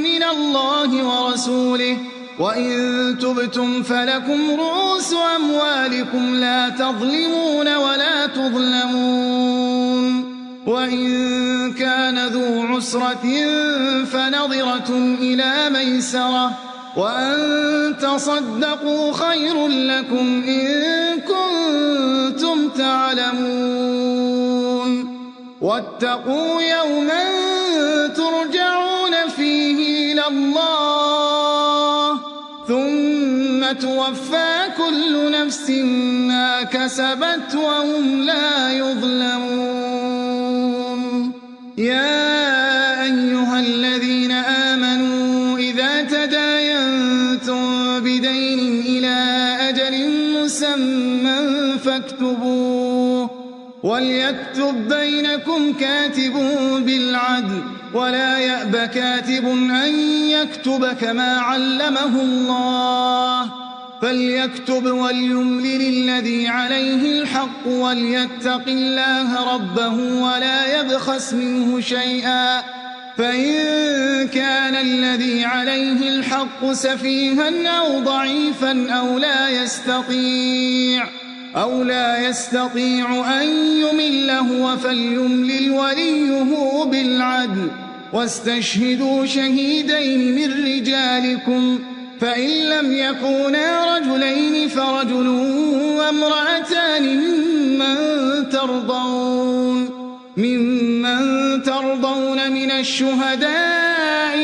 من الله ورسوله وإن تبتم فلكم رؤوس أموالكم لا تظلمون ولا تظلمون وإن كان ذو عسرة فنظرة إلى ميسرة وأن تصدقوا خير لكم إن كنتم تعلمون واتقوا يوما ترجعون فيه إلى الله ثم توفى كل نفس ما كسبت وهم لا يظلمون يا أيها الذين آمنوا إذا تداينتم بدين إلى أجل مسمى فاكتبوه وليكتب بينكم كاتب بالعدل ولا يأب كاتب أن يكتب كما علمه الله فليكتب وليملل الذي عليه الحق وليتق الله ربه ولا يبخس منه شيئا فإن كان الذي عليه الحق سفيها أو ضعيفا أو لا يستطيع أن يمل هو فليملل وليه بالعدل واستشهدوا شهيدين من رجالكم فإن لم يكونا رجلين فرجل وامرأتان ممن ترضون من الشهداء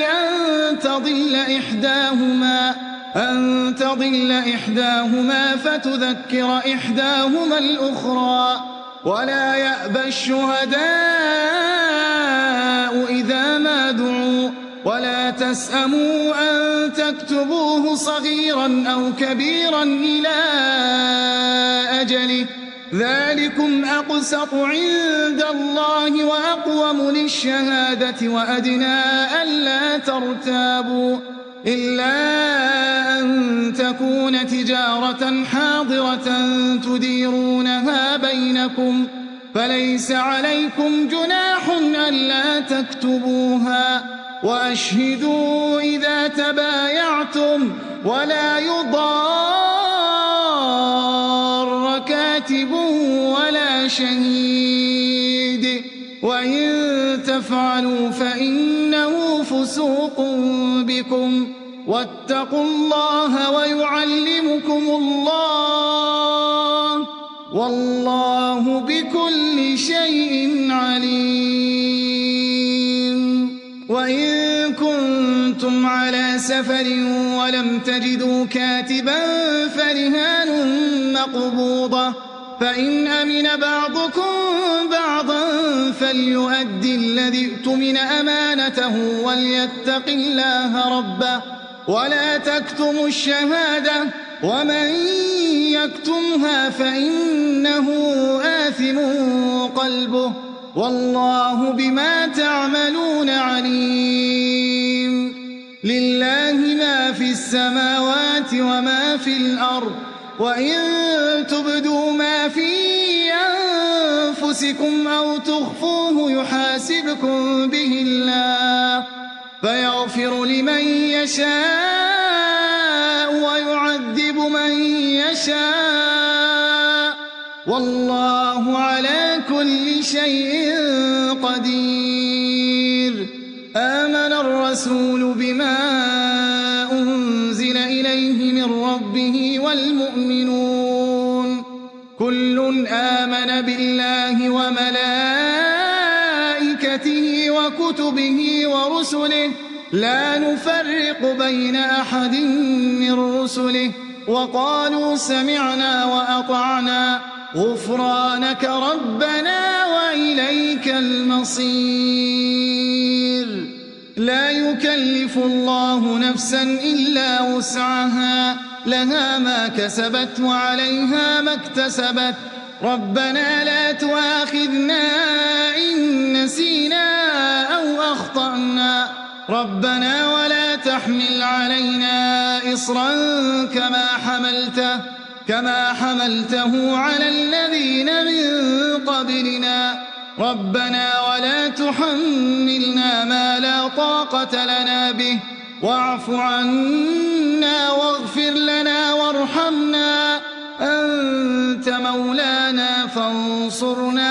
أن تضل إحداهما فتذكر إحداهما الأخرى ولا يأبى الشهداء إذا ما دعوا ولا تسأموا أن تكتبوه صغيرا أو كبيرا إلى أجله ذلكم أقسط عند الله وأقوم للشهادة وأدنى ألا ترتابوا إلا أن تكون تجارة حاضرة تديرونها بينكم فليس عليكم جناح ألا تكتبوها وأشهدوا إذا تبايعتم ولا يضار كاتب ولا شهيد وإن تفعلوا فإنه فسوق بكم واتقوا الله ويعلمكم الله والله بكل شيء عليم وإن كنتم على سفر ولم تجدوا كاتبا فرهان مقبوضة فإن أمن بعضكم بعضا فليؤدي الذي اؤتمن أمانته وليتق الله ربه ولا تكتموا الشهادة ومن يكتمها فإنه آثم قلبه والله بما تعملون عليم لله ما في السماوات وما في الأرض وإن تبدوا ما في أنفسكم أو تخفوه يحاسبكم به الله فيغفر لمن يشاء ويعذب من يشاء والله على كل شيء قدير آمن الرسول بما أنزل إليه من ربه والمؤمنون كل آمن بالله وملائكته وكتبه ورسله لا نفرق بين أحد من رسله وقالوا سمعنا وأطعنا غفرانك ربنا وإليك المصير لا يكلف الله نفسا إلا وسعها لها ما كسبت وعليها ما اكتسبت ربنا لا تؤاخذنا إن نسينا أو أخطأنا ربنا ولا تحمل علينا إصرا كما حملته على الذين من قبلنا ربنا ولا تحملنا ما لا طاقة لنا به واعف عنا واغفر لنا وارحمنا أنت مولانا فانصرنا